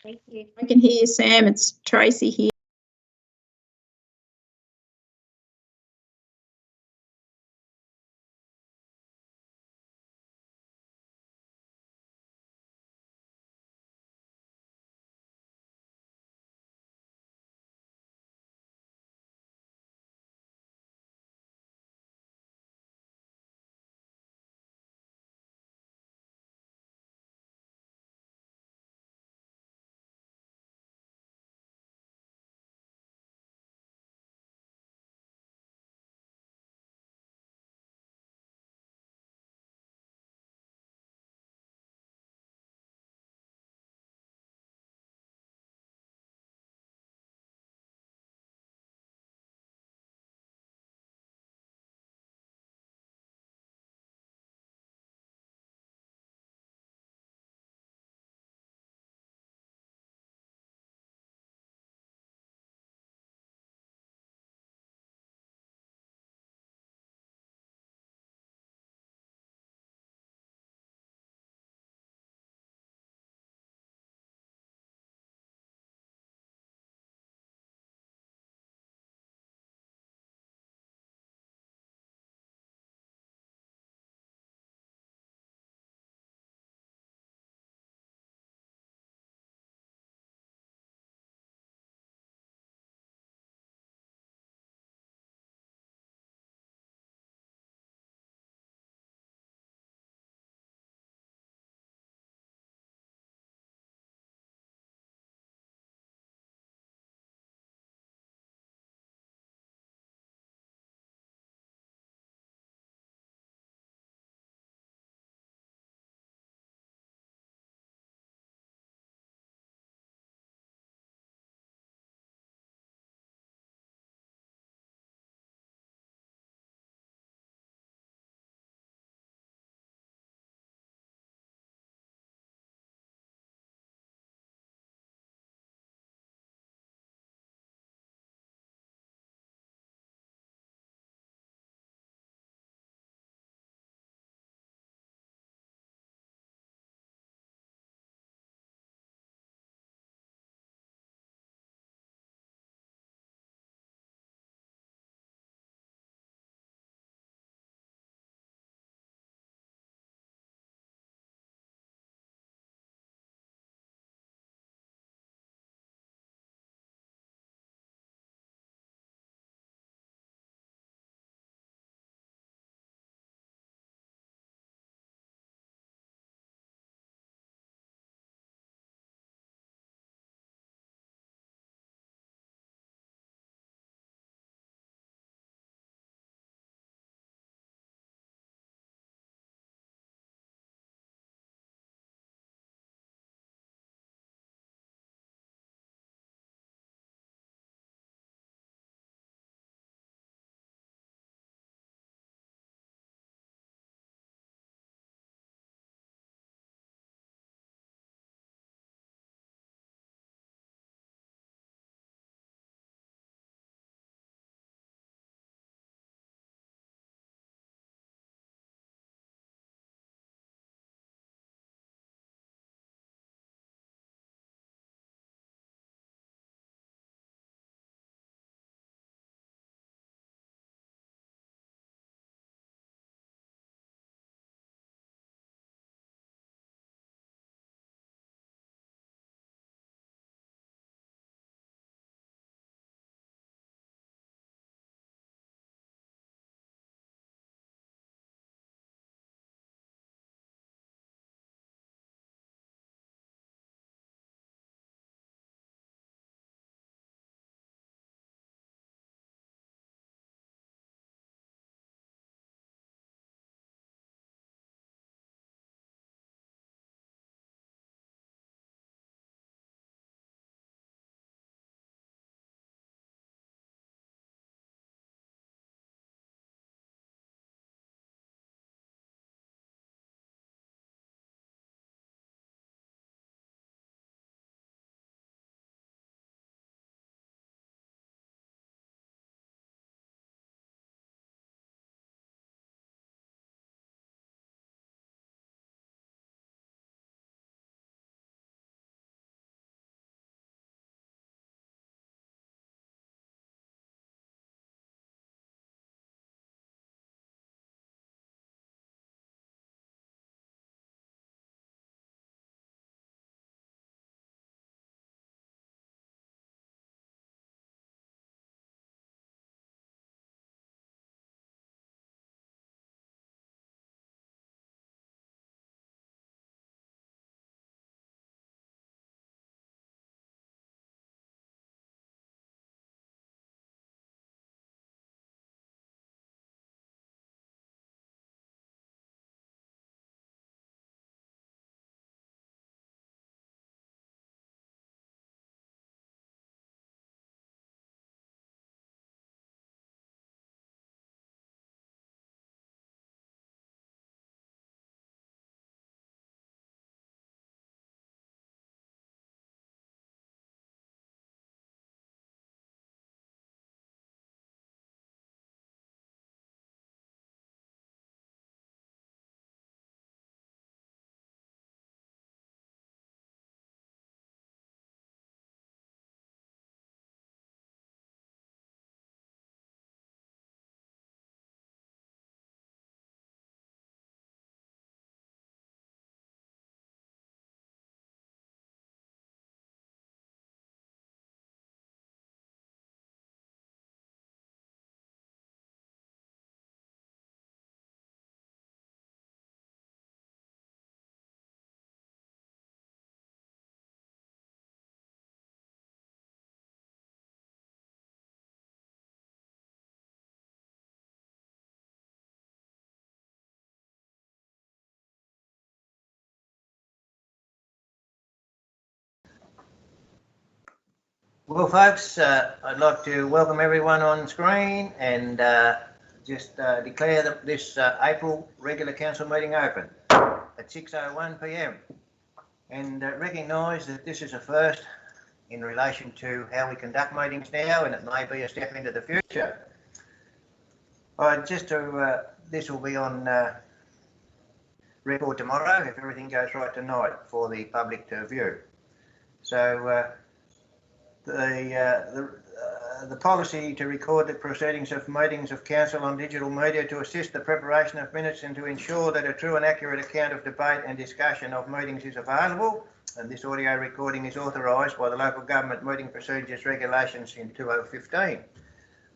Thank you. I can hear you, Sam. It's Tracy here. Well, folks, I'd like to welcome everyone on screen and just declare this April regular council meeting open at 6:01 p.m. and recognise that this is a first in relation to how we conduct meetings now, and it may be a step into the future. This will be on record tomorrow if everything goes right tonight for the public to view. So the policy to record the proceedings of meetings of council on digital media to assist the preparation of minutes and to ensure that a true and accurate account of debate and discussion of meetings is available. And this audio recording is authorised by the Local Government Meeting Procedures Regulations in 2015.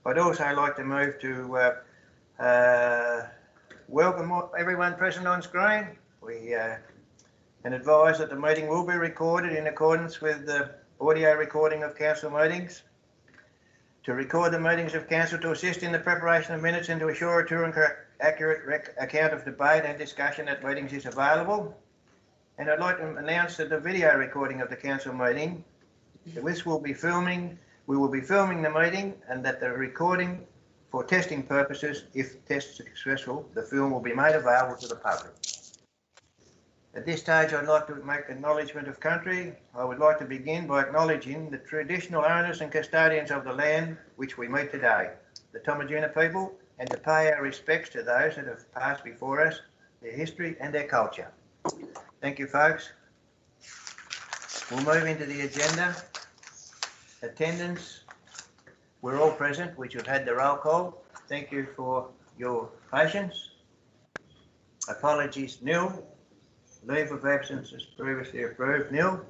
I'd also like to move to welcome everyone present on screen. We can advise that the meeting will be recorded in accordance with the audio recording of council meetings. To record the meetings of council to assist in the preparation of minutes and to assure a true and accurate account of debate and discussion at meetings is available. And I'd like to announce that the video recording of the council meeting, we will be filming the meeting, and that the recording for testing purposes, if test successful, the film will be made available to the public. At this stage, I'd like to make acknowledgement of country. I would like to begin by acknowledging the traditional owners and custodians of the land which we meet today, the Tomajuna people, and to pay our respects to those that have passed before us, their history and their culture. Thank you, folks. We'll move into the agenda. Attendance. We're all present, which have had the roll call. Thank you for your patience. Apologies, nil. Leave of absence is previously approved, nil.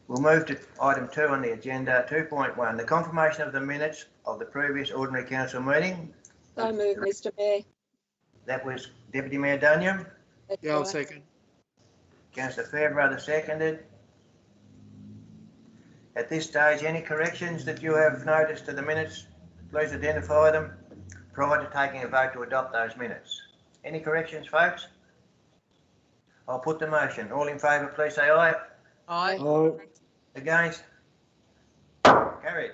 We'll move to item 2 on the agenda, 2.1, the confirmation of the minutes of the previous ordinary council meeting. So moved, Mr. Mayor. That was Deputy Mayor Dunyam. That's I'll right. second. Councillor Fairbrother seconded. At this stage, any corrections that you have noticed to the minutes, please identify them prior to taking a vote to adopt those minutes. Any corrections, folks? I'll put the motion. All in favour, please say aye. Aye. Aye. Against? Carried.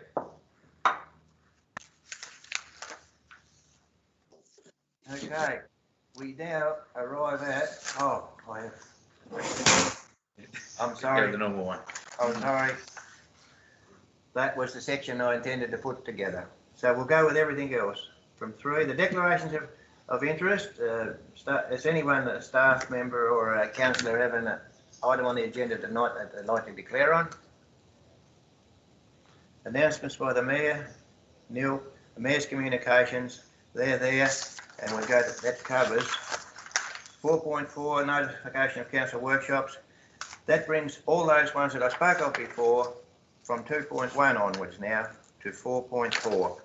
Okay, we now arrive at, I'm sorry. The normal one. I'm sorry. That was the section I intended to put together. So we'll go with everything else. From 3, the declarations of interest. Is anyone, a staff member or a councillor, have an item on the agenda tonight that they'd like to declare on? Announcements by the Mayor. Neil, the Mayor's communications, they're there, and we go, that covers 4.4, notification of council workshops. That brings all those ones that I spoke of before from 2.1 onwards now to 4.4.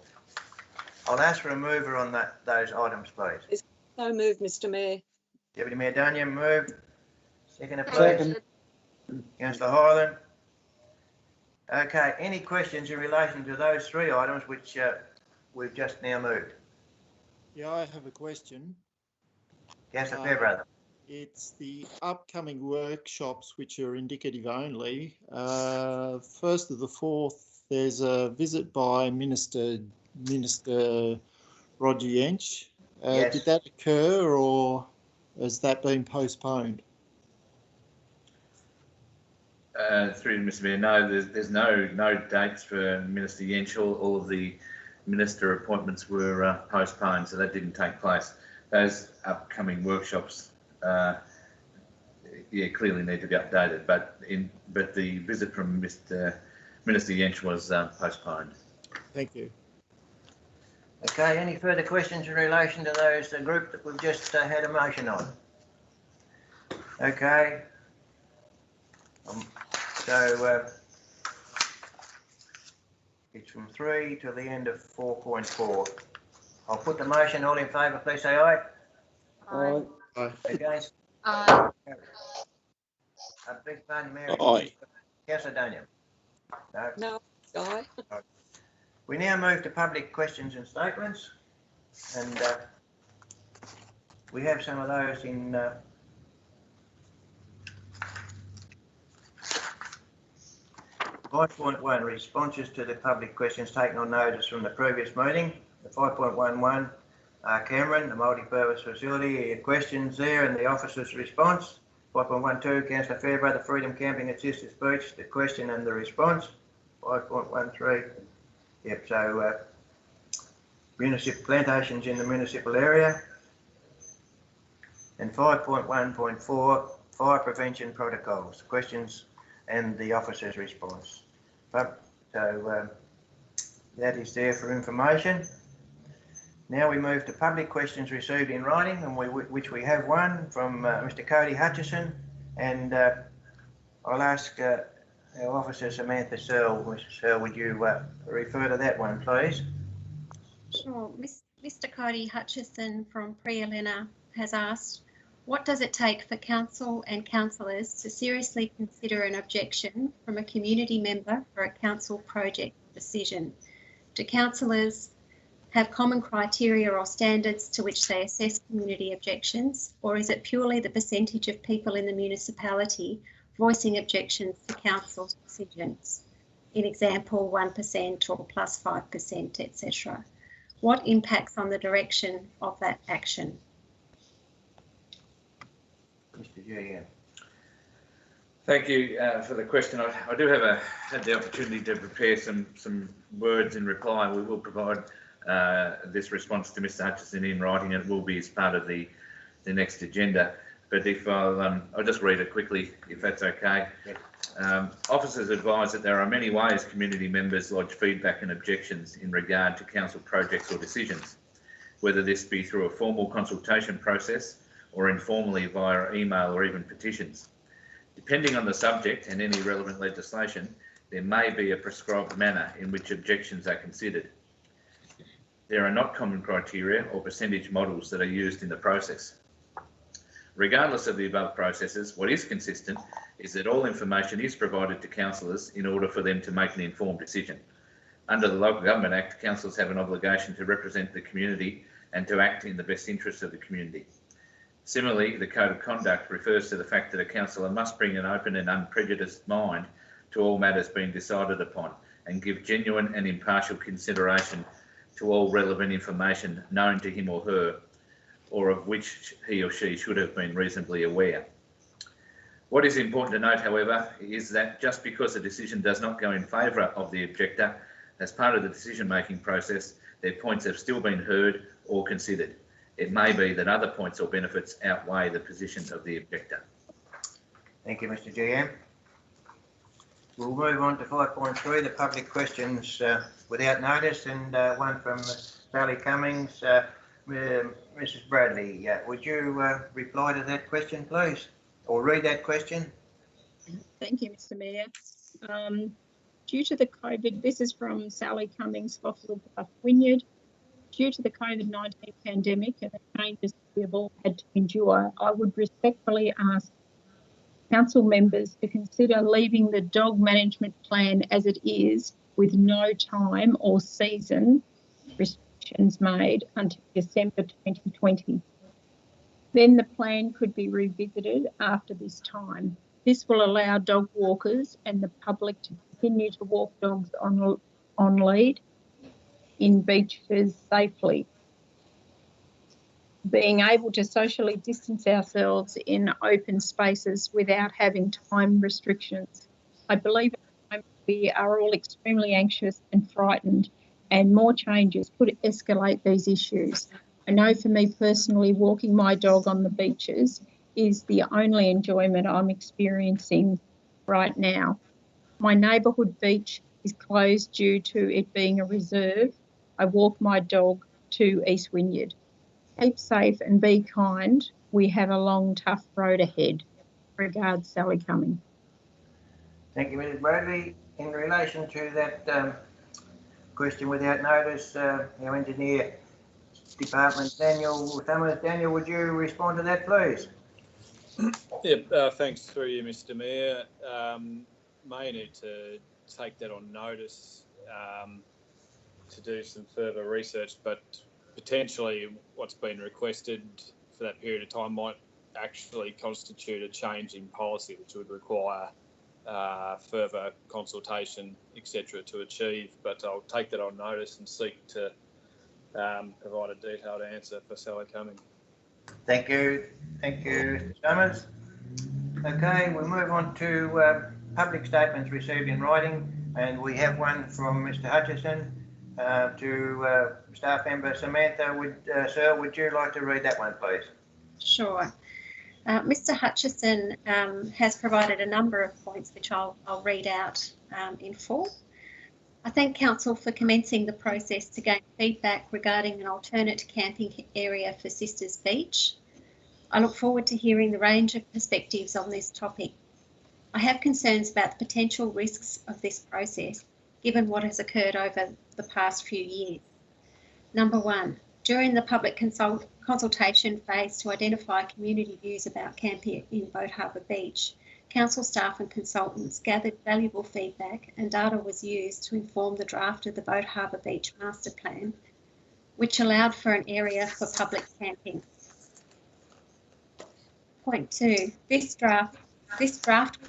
I'll ask for a mover on those items, please. So moved, Mr. Mayor. Deputy Mayor Dunyam, move. Second, please. Second. Councillor Hyland. Okay, any questions in relation to those 3 items which we've just now moved? Yeah, I have a question. Councillor Fairbrother. It's the upcoming workshops which are indicative only. First of the 4th, there's a visit by Minister Roger Yench. Yes. Did that occur, or has that been postponed? Through Mr. Mayor, no, there's no dates for Minister Yench. All of the minister appointments were postponed, so that didn't take place. Those upcoming workshops, clearly need to be updated. But the visit from Minister Yench was postponed. Thank you. Okay, any further questions in relation to those group that we've just had a motion on? Okay. It's from 3 to the end of 4.4. I'll put the motion. All in favour, please say aye. Aye. Aye. Against? Aye. A big pardon, Mary. Aye. Councillor Dunyam? No. No. Aye. We now move to public questions and statements, and we have some of those in 5.1, responses to the public questions taken on notice from the previous meeting. The 5.11, Cameron, the multi-purpose facility, questions there and the officer's response. 5.12, Councillor Fairbrother, Freedom Camping at Sisters Beach, the question and the response. 5.13, yep, so municipal plantations in the municipal area. And 5.1.4, fire prevention protocols, questions and the officer's response. So that is there for information. Now we move to public questions received in writing, and which we have one from Mr. Cody Hutchison, and I'll ask our officer Samantha Searle. Mrs. Searle, would you refer to that one, please? Sure. Mr. Cody Hutchison from Pre-Elena has asked, what does it take for council and councillors to seriously consider an objection from a community member for a council project decision? Do councillors have common criteria or standards to which they assess community objections, or is it purely the percentage of people in the municipality voicing objections to council's decisions? In example, 1% or plus 5%, etc. What impacts on the direction of that action? Mr. G. Thank you for the question. I do have had the opportunity to prepare some words in reply. We will provide this response to Mr. Hutchison in writing, and it will be as part of the next agenda. But if I'll just read it quickly, if that's okay. Yep. Officers advise that there are many ways community members lodge feedback and objections in regard to council projects or decisions, whether this be through a formal consultation process or informally via email or even petitions. Depending on the subject and any relevant legislation, there may be a prescribed manner in which objections are considered. There are not common criteria or percentage models that are used in the process. Regardless of the above processes, what is consistent is that all information is provided to councillors in order for them to make an informed decision. Under the Local Government Act, councillors have an obligation to represent the community and to act in the best interests of the community. Similarly, the Code of Conduct refers to the fact that a councillor must bring an open and unprejudiced mind to all matters being decided upon and give genuine and impartial consideration to all relevant information known to him or her, or of which he or she should have been reasonably aware. What is important to note, however, is that just because a decision does not go in favour of the objector, as part of the decision-making process, their points have still been heard or considered. It may be that other points or benefits outweigh the position of the objector. Thank you, Mr. GM. We'll move on to 5.3, the public questions without notice, and one from Sally Cummings. Mrs. Bradley, would you reply to that question, please, or read that question? Thank you, Mr. Mayor. Due to the COVID, this is from Sally Cummings, Waratah-Wynyard. Due to the COVID-19 pandemic and the changes we have all had to endure, I would respectfully ask council members to consider leaving the dog management plan as it is, with no time or season restrictions made until December 2020. Then the plan could be revisited after this time. This will allow dog walkers and the public to continue to walk dogs on lead in beaches safely. Being able to socially distance ourselves in open spaces without having time restrictions. I believe at the moment we are all extremely anxious and frightened, and more changes could escalate these issues. I know for me personally, walking my dog on the beaches is the only enjoyment I'm experiencing right now. My neighbourhood beach is closed due to it being a reserve. I walk my dog to East Wynyard. Keep safe and be kind. We have a long, tough road ahead. Regards, Sally Cumming. Thank you, Mrs. Bradley. In relation to that question without notice, our engineer department, Daniel Summers. Daniel, would you respond to that, please? Yeah, thanks through you, Mr. Mayor. May need to take that on notice to do some further research, but potentially what's been requested for that period of time might actually constitute a change in policy, which would require further consultation, etc., to achieve. But I'll take that on notice and seek to provide a detailed answer for Sally Cumming. Thank you, Mr. Summers. Okay, we'll move on to public statements received in writing, and we have one from Mr. Hutchison to staff member Samantha. Sir, would you like to read that one, please? Sure. Mr. Hutchison has provided a number of points which I'll read out in full. I thank Council for commencing the process to gain feedback regarding an alternate camping area for Sisters Beach. I look forward to hearing the range of perspectives on this topic. I have concerns about the potential risks of this process, given what has occurred over the past few years. Number one, during the public consultation phase to identify community views about camping in Boat Harbour Beach, Council staff and consultants gathered valuable feedback, and data was used to inform the draft of the Boat Harbour Beach Master Plan, which allowed for an area for public camping. Point two, this draft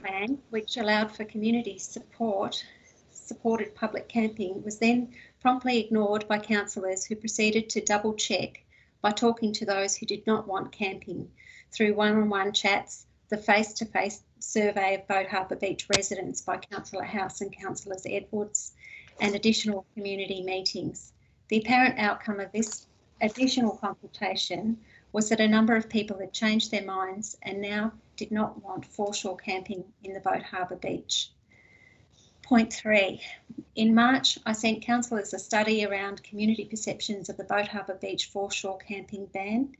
plan, which allowed for community supported public camping, was then promptly ignored by councillors who proceeded to double check by talking to those who did not want camping through one-on-one chats, the face-to-face survey of Boat Harbour Beach residents by Councillor House and Councillors Edwards, and additional community meetings. The apparent outcome of this additional consultation was that a number of people had changed their minds and now did not want foreshore camping in the Boat Harbour Beach. Point three, in March, I sent councillors a study around community perceptions of the Boat Harbour Beach foreshore camping ban,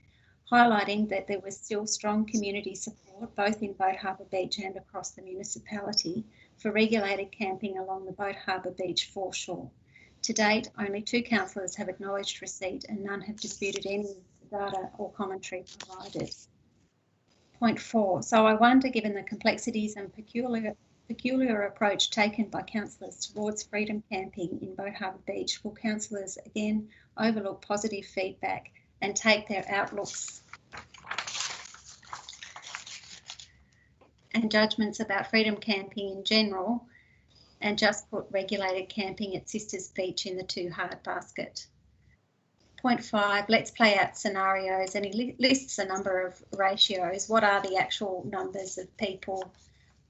highlighting that there was still strong community support both in Boat Harbour Beach and across the municipality for regulated camping along the Boat Harbour Beach foreshore. To date, only 2 councillors have acknowledged receipt and none have disputed any data or commentary provided. Point 4, so I wonder, given the complexities and peculiar approach taken by councillors towards freedom camping in Boat Harbour Beach, will councillors again overlook positive feedback and take their outlooks and judgments about freedom camping in general and just put regulated camping at Sisters Beach in the too hard basket? Point 5, let's play out scenarios, and he lists a number of ratios. What are the actual numbers of people?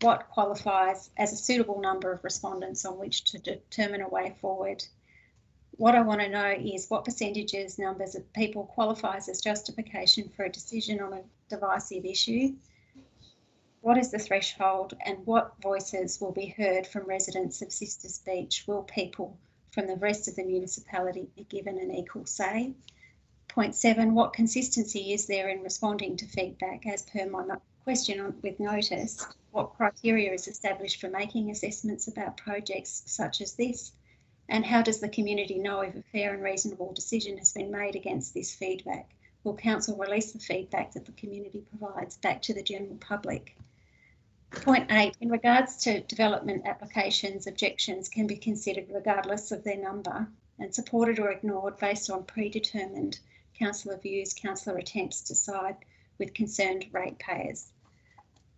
What qualifies as a suitable number of respondents on which to determine a way forward? What I want to know is what percentages, numbers of people qualifies as justification for a decision on a divisive issue? What is the threshold, and what voices will be heard from residents of Sisters Beach? Will people from the rest of the municipality be given an equal say? Point 7, what consistency is there in responding to feedback as per my question with notice? What criteria is established for making assessments about projects such as this? And how does the community know if a fair and reasonable decision has been made against this feedback? Will council release the feedback that the community provides back to the general public? Point 8, in regards to development applications, objections can be considered regardless of their number and supported or ignored based on predetermined councillor views, councillor attempts to side with concerned ratepayers.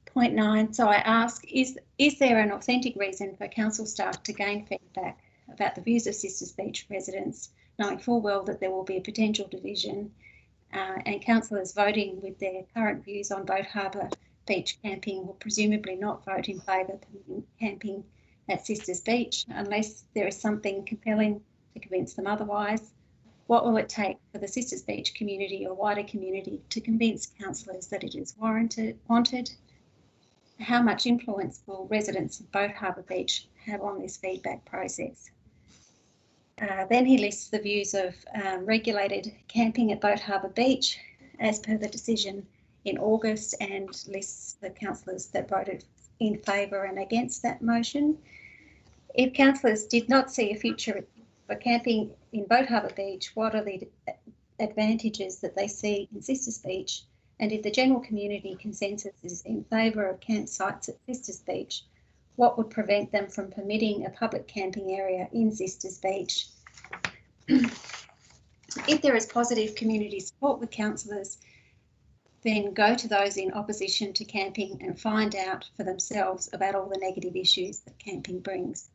Point 9, so I ask, is there an authentic reason for council staff to gain feedback about the views of Sisters Beach residents, knowing full well that there will be a potential division and councillors voting with their current views on Boat Harbour Beach camping will presumably not vote in favour of camping at Sisters Beach unless there is something compelling to convince them otherwise? What will it take for the Sisters Beach community or wider community to convince councillors that it is wanted? How much influence will residents of Boat Harbour Beach have on this feedback process? Then he lists the views of regulated camping at Boat Harbour Beach as per the decision in August, and lists the councillors that voted in favour and against that motion. If councillors did not see a future for camping in Boat Harbour Beach, what are the advantages that they see in Sisters Beach? And if the general community consensus is in favour of campsites at Sisters Beach, what would prevent them from permitting a public camping area in Sisters Beach? If there is positive community support with councillors, then go to those in opposition to camping and find out for themselves about all the negative issues that camping brings.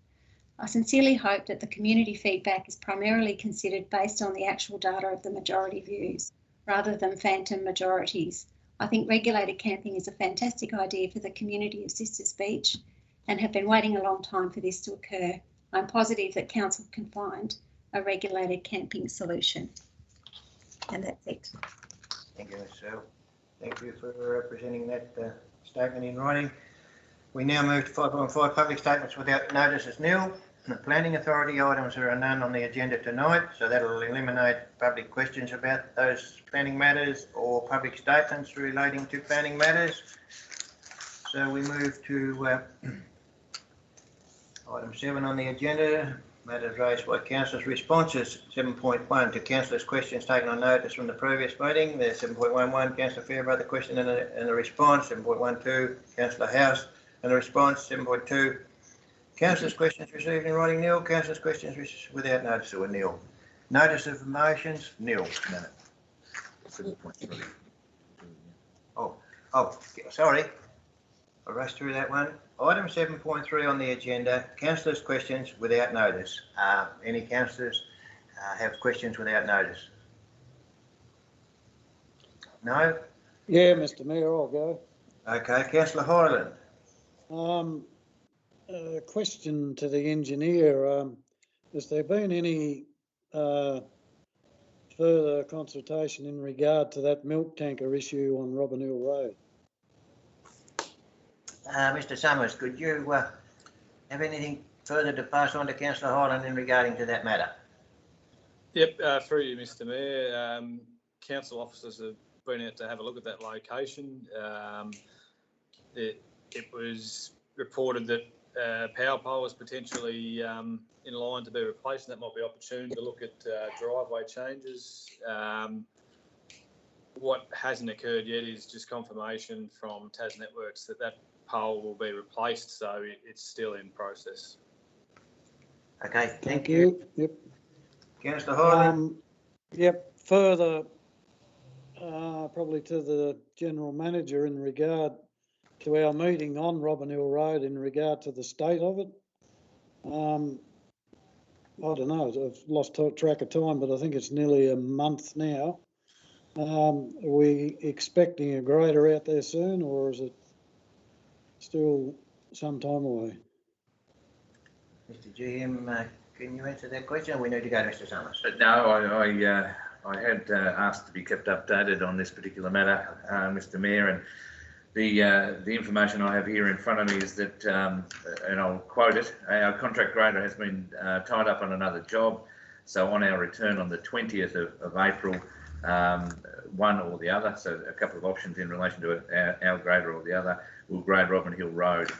I sincerely hope that the community feedback is primarily considered based on the actual data of the majority views, rather than phantom majorities. I think regulated camping is a fantastic idea for the community of Sisters Beach and have been waiting a long time for this to occur. I'm positive that Council can find a regulated camping solution. And that's it. Thank you, Ms. Searle. Thank you for presenting that statement in writing. We now move to 5.5, public statements without notice as nil. The Planning Authority items, there are none on the agenda tonight, so that will eliminate public questions about those planning matters or public statements relating to planning matters. So we move to item 7 on the agenda, matters raised by councillors. Responses, 7.1 to councillors' questions taken on notice from the previous meeting. There's 7.11, Councillor Fairbrother question and a response. 7.12, Councillor House and a response. 7.2, councillors' questions received in writing nil. Councillors' questions without notice were nil. Notice of motions nil. No. 7.3. Oh, sorry. I rushed through that one. Item 7.3 on the agenda, councillors' questions without notice. Any councillors have questions without notice? No? Yeah, Mr Mayor, I'll go. Okay, Councillor Hyland. A question to the engineer. Has there been any further consultation in regard to that milk tanker issue on Robin Hill Road? Mr Summers, could you have anything further to pass on to Councillor Hyland in regarding to that matter? Yep, through you, Mr Mayor. Council officers have been out to have a look at that location. It was reported that power pole was potentially in line to be replaced, and that might be opportune to look at driveway changes. What hasn't occurred yet is just confirmation from Tas Networks that that pole will be replaced, so it's still in process. Okay, thank you. Yep. Councillor Hyland. Yep. Further, probably to the General Manager in regard to our meeting on Robin Hill Road in regard to the state of it. I don't know, I've lost track of time, but I think it's nearly a month now. Are we expecting a grader out there soon, or is it still some time away? Mr GM, can you answer that question, or we need to go to Mr Summers? No, I had asked to be kept updated on this particular matter, Mr Mayor, and the information I have here in front of me is that, and I'll quote it, our contract grader has been tied up on another job, so on our return on the 20th of April, one or the other, so a couple of options in relation to it, our grader or the other, will grade Robin Hill Road.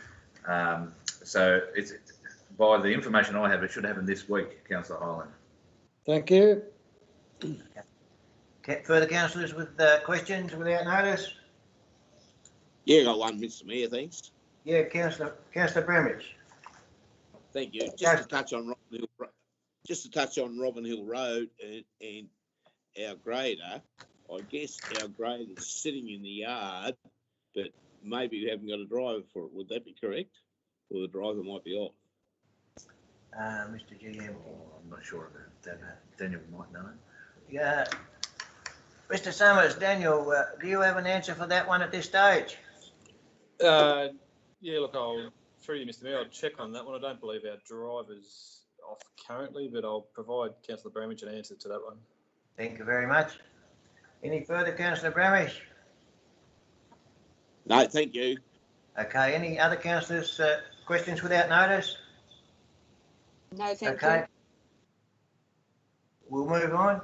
So it's, by the information I have, it should happen this week, Councillor Hyland. Thank you. Further councillors with questions without notice? Yeah, got one, Mr Mayor, thanks. Yeah, Councillor Bramage. Thank you. Just to touch on Robin Hill Road and our grader, I guess our grader is sitting in the yard, but maybe we haven't got a driver for it. Would that be correct? Or the driver might be off? Mr GM. I'm not sure about that. Daniel might know. Yeah. Mr Summers, Daniel, do you have an answer for that one at this stage? Yeah, look, through you, Mr Mayor, I'll check on that one. I don't believe our driver's off currently, but I'll provide Councillor Bramage an answer to that one. Thank you very much. Any further, Councillor Bramage? No, thank you. Okay, any other councillors, questions without notice? No, thank Okay. you. We'll move on.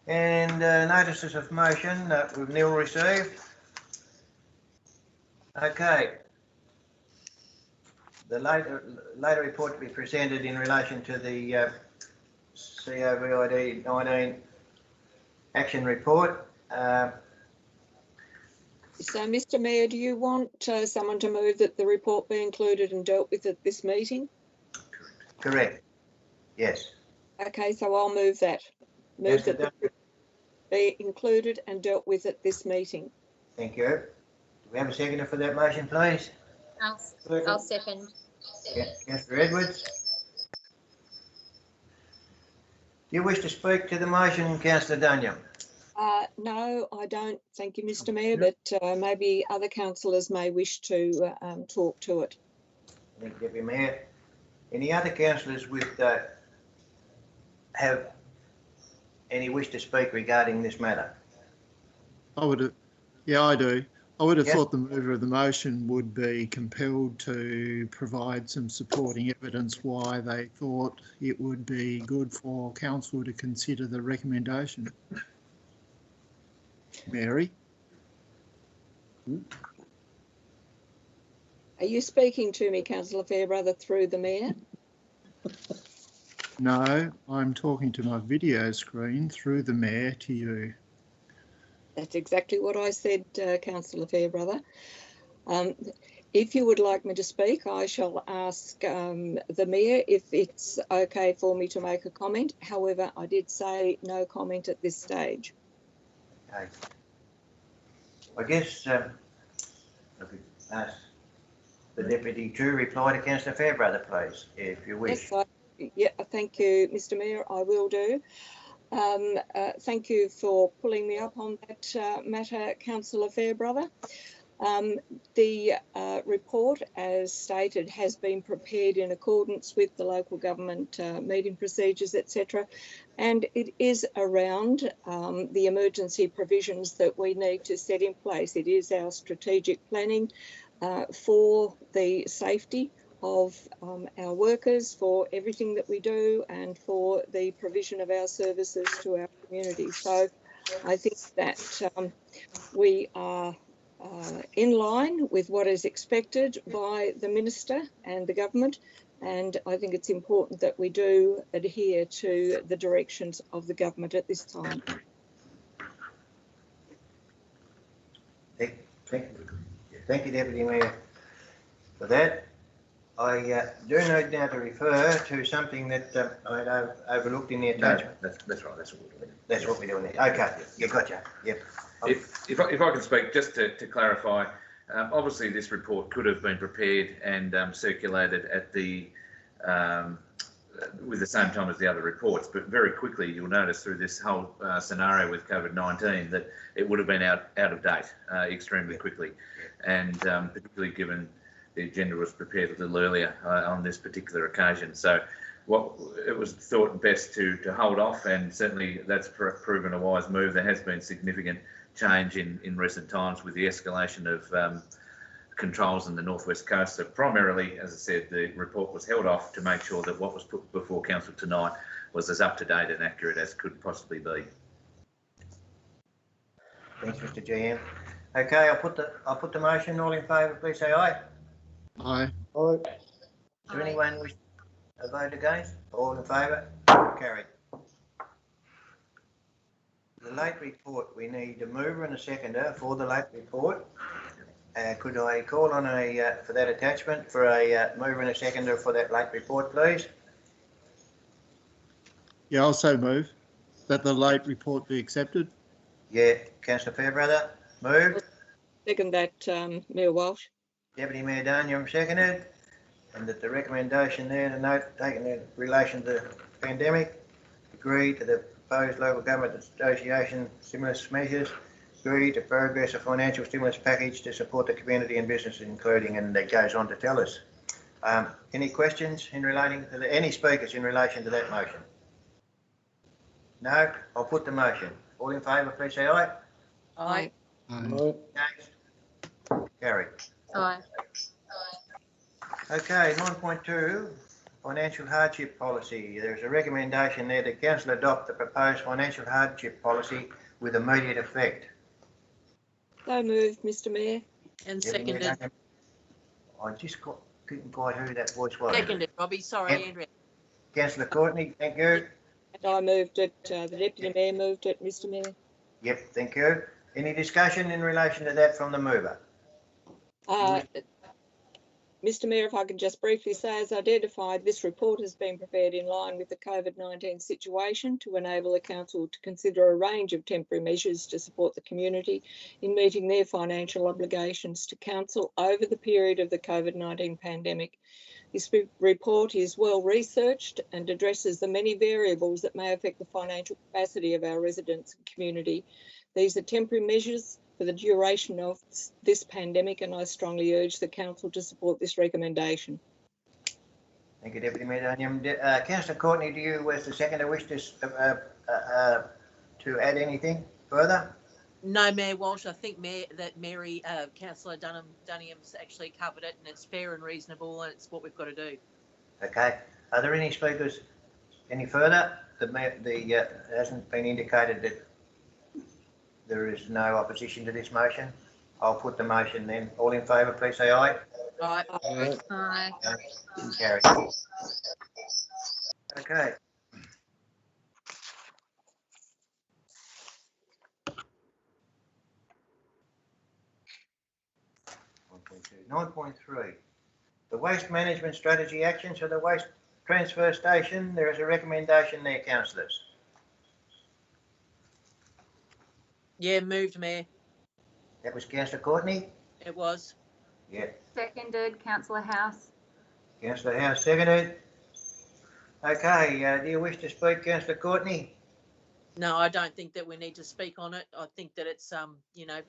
And notices of motion that we've nil received. Okay. The later report to be presented in relation to the COVID 19 action report. So, Mr Mayor, do you want someone to move that the report be included and dealt with at this meeting? Correct. Yes. Okay, so I'll move that. Move Yes, that the be included and dealt with at this meeting. Thank you. Do we have a seconder for that motion, please? I'll second. Yeah, Councillor Edwards. Do you wish to speak to the motion, Councillor Daniel? No, I don't. Thank you, Mr Mayor, but maybe other councillors may wish to talk to it. Thank you, Deputy Mayor. Any other councillors with have any wish to speak regarding this matter? I would have, yeah, I do. I would have Yeah. thought the mover of the motion would be compelled to provide some supporting evidence why they thought it would be good for council to consider the recommendation. Mary? Are you speaking to me, Councillor Fairbrother, through the Mayor? No, I'm talking to my video screen through the Mayor to you. That's exactly what I said, Councillor Fairbrother. If you would like me to speak, I shall ask the Mayor if it's okay for me to make a comment. However, I did say no comment at this stage. Okay. I guess I could ask the Deputy to reply to Councillor Fairbrother, please, if you wish. Yes, yeah, thank you, Mr Mayor, I will do. Thank you for pulling me up on that matter, Councillor Fairbrother. The report, as stated, has been prepared in accordance with the local government meeting procedures, etc. And it is around the emergency provisions that we need to set in place. It is our strategic planning for the safety of our workers, for everything that we do, and for the provision of our services to our community. So I think that we are in line with what is expected by the Minister and the government, and I think it's important that we do adhere to the directions of the government at this time. Thank you, Deputy Mayor, for that. I do note now to refer to something that I had overlooked in the attachment. No, that's right. That's what we're doing. That's what we're doing there. Okay, you gotcha. Yep. If I can speak, just to clarify, obviously this report could have been prepared and circulated at the with the same time as the other reports, but very quickly you'll notice through this whole scenario with COVID-19 that it would have been out of date extremely quickly, and particularly given the agenda was prepared a little earlier on this particular occasion. So it was thought best to hold off, and certainly that's proven a wise move. There has been significant change in recent times with the escalation of controls in the northwest coast. So primarily, as I said, the report was held off to make sure that what was put before council tonight was as up to date and accurate as could possibly be. Thanks, Mr. GM. Okay, I'll put the motion. All in favour, please say aye. Aye. Aye. Does anyone wish to vote against? All in favour? Carried. The late report, we need a mover and a seconder for the late report. Could I call on for that attachment for a mover and a seconder for that late report, please? Yeah, I'll so move that the late report be accepted. Yeah, Councillor Fairbrother, moved. Second that, Mayor Walsh. Deputy Mayor Daniel seconded, and that the recommendation there, the note taken in relation to the pandemic, agree to the proposed local government association stimulus measures, agree to progress a financial stimulus package to support the community and businesses, including, and it goes on to tell us. Any questions in relating to any speakers in relation to that motion? No, I'll put the motion. All in favour, please say aye. Aye. Aye. Against? Carried. Aye. Okay, 9.2, financial hardship policy. There's a recommendation there that council adopt the proposed financial hardship policy with immediate effect. So moved, Mr Mayor. And Deputy Mayor seconded. Duncan. I just couldn't quite hear who that voice was. Seconded, Robbie. Sorry, Yep. Andrea. Councillor Courtney, thank you. And I moved it, the Deputy Mayor moved it, Mr Mayor. Yep, thank you. Any discussion in relation to that from the mover? Mr Mayor, if I can just briefly say, as identified, this report has been prepared in line with the COVID-19 situation to enable the Council to consider a range of temporary measures to support the community in meeting their financial obligations to Council over the period of the COVID-19 pandemic. This report is well researched and addresses the many variables that may affect the financial capacity of our residents and community. These are temporary measures for the duration of this pandemic, and I strongly urge the Council to support this recommendation. Thank you, Deputy Mayor Daniel. Councillor Courtney, do you, as the seconder, wish to add anything further? No, Mayor Walsh, I think Councillor Dunningham's actually covered it, and it's fair and reasonable, and it's what we've got to do. Okay. Are there any speakers any further? It hasn't been indicated that there is no opposition to this motion. I'll put the motion then. All in favour, please say aye. Aye. Aye. Carry. Okay. 9.3. The waste management strategy actions for the waste transfer station. There is a recommendation there, councillors. Yeah, moved, Mayor. That was Councillor Courtney. It was. Yeah. Seconded, Councillor House. Councillor House seconded. Okay, do you wish to speak, Councillor Courtney? No, I don't think that we need to speak on it. I think that it's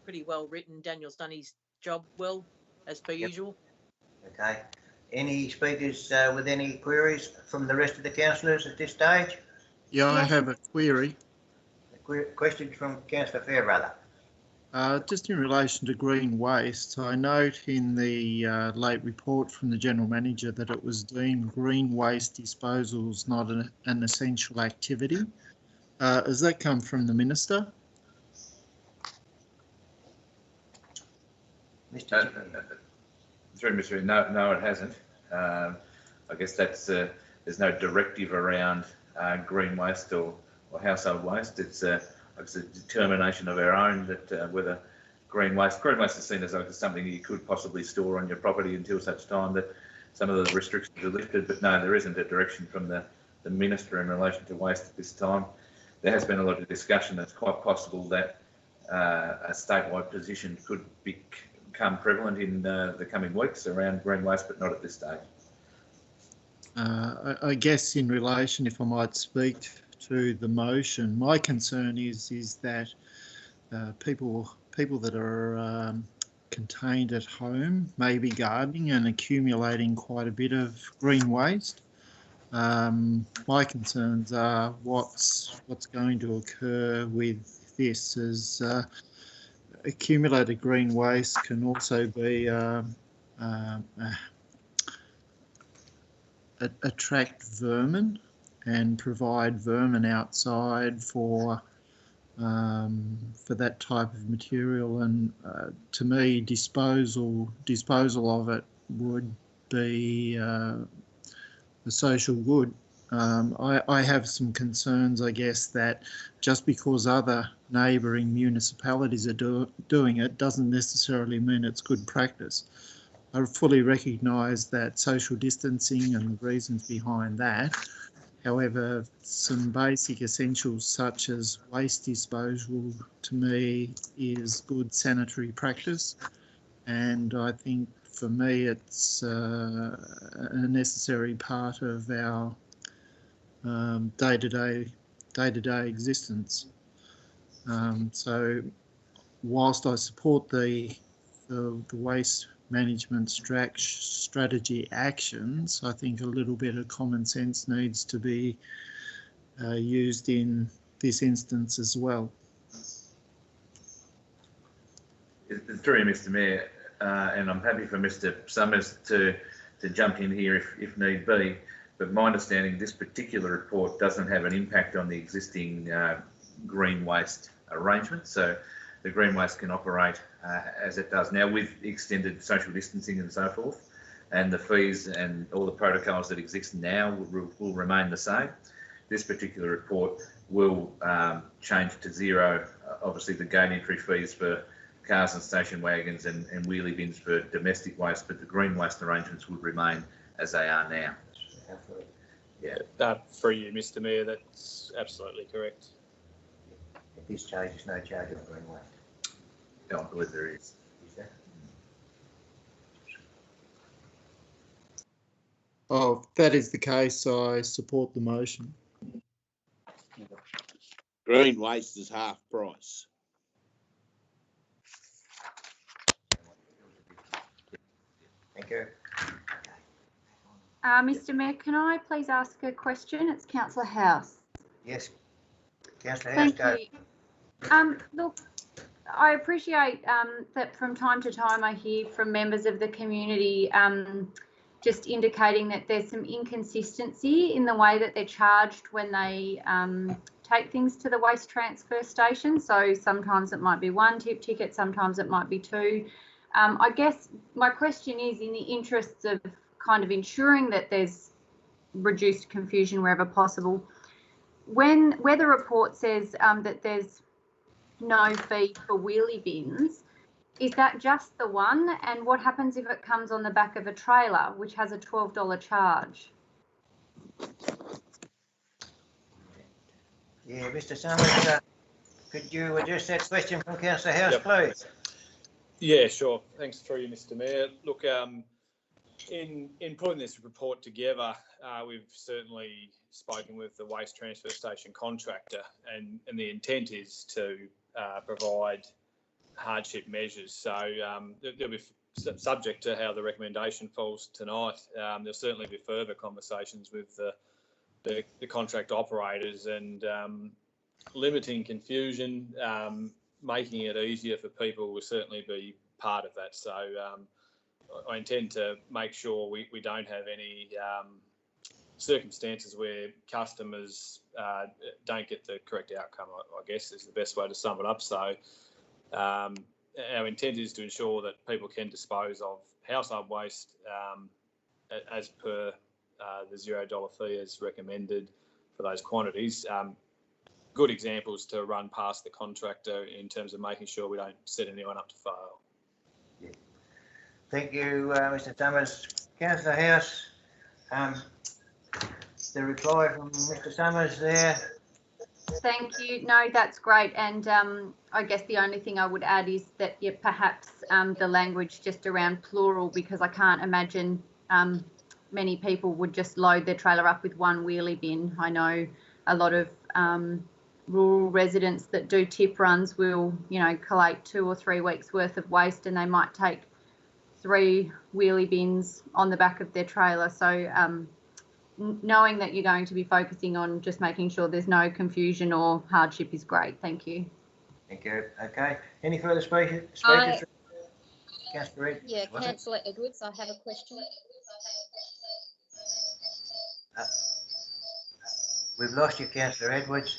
pretty well written. Daniel's done his job well, as per usual. Okay. Any speakers with any queries from the rest of the councillors at this stage? Yeah, I have a query. A question from Councillor Fairbrother. Just in relation to green waste, I note in the late report from the General Manager that it was deemed green waste disposal is not an essential activity. Has that come from the Minister? Through Mr. No, it hasn't. I guess that's there's no directive around green waste or household waste. It's a determination of our own that whether green waste is seen as something you could possibly store on your property until such time that some of the restrictions are lifted. But no, there isn't a direction from the Minister in relation to waste at this time. There has been a lot of discussion. It's quite possible that a statewide position could become prevalent in the coming weeks around green waste, but not at this stage. I guess in relation, if I might speak to the motion, my concern is that people that are contained at home may be gardening and accumulating quite a bit of green waste. My concerns are what's going to occur with this, as accumulated green waste can also be attract vermin and provide vermin outside for that type of material, and to me disposal of it would be a social good. I have some concerns, I guess, that just because other neighbouring municipalities are doing it doesn't necessarily mean it's good practice. I fully recognise that social distancing and the reasons behind that. However, some basic essentials such as waste disposal to me is good sanitary practice, and I think for me it's a necessary part of our day-to-day existence. So whilst I support the waste management strategy actions, I think a little bit of common sense needs to be used in this instance as well. Through you, Mr. Mayor, and I'm happy for Mr. Summers to jump in here if need be, but my understanding this particular report doesn't have an impact on the existing green waste arrangement. So the green waste can operate as it does now with extended social distancing and so forth, and the fees and all the protocols that exist now will remain the same. This particular report will change to zero, obviously, the gate entry fees for cars and station wagons and wheelie bins for domestic waste, but the green waste arrangements would remain as they are now. Yeah. For you, Mr Mayor, that's absolutely correct. At this stage, there's no charge on green waste. Don't believe there is. Is there? Oh, if that is the case, I support the motion. Green waste is half price. Thank you. Mr Mayor, can I please ask a question? It's Councillor House. Yes. Councillor House, Thank go. you. Look, I appreciate that from time to time I hear from members of the community just indicating that there's some inconsistency in the way that they're charged when they take things to the waste transfer station. So sometimes it might be one tip ticket, sometimes it might be two. I guess my question is, in the interests of kind of ensuring that there's reduced confusion wherever possible, where the report says that there's no fee for wheelie bins, is that just the one? And what happens if it comes on the back of a trailer, which has a $12 charge? Yeah, Mr Summers, could you address that question from Councillor House, Yep. please? Yeah, sure. Thanks through you, Mr Mayor. Look, in putting this report together, we've certainly spoken with the waste transfer station contractor, and the intent is to provide hardship measures. So there'll be subject to how the recommendation falls tonight. There'll certainly be further conversations with the contract operators and limiting confusion, making it easier for people will certainly be part of that. So I intend to make sure we don't have any circumstances where customers don't get the correct outcome, I guess is the best way to sum it up. So our intent is to ensure that people can dispose of household waste as per the $0 fee as recommended for those quantities. Good examples to run past the contractor in terms of making sure we don't set anyone up to fail. Yeah. Thank you, Mr Summers. Councillor House, the reply from Mr Summers there. Thank you. No, that's great. And I guess the only thing I would add is that perhaps the language just around plural, because I can't imagine many people would just load their trailer up with one wheelie bin. I know a lot of rural residents that do tip runs will, collate 2 or 3 weeks worth of waste, and they might take 3 wheelie bins on the back of their trailer. So knowing that you're going to be focusing on just making sure there's no confusion or hardship is great. Thank you. Thank you. Okay. Any further speakers? Councillor Edwards. Yeah, Councillor Edwards, I have a question. We've lost you, Councillor Edwards.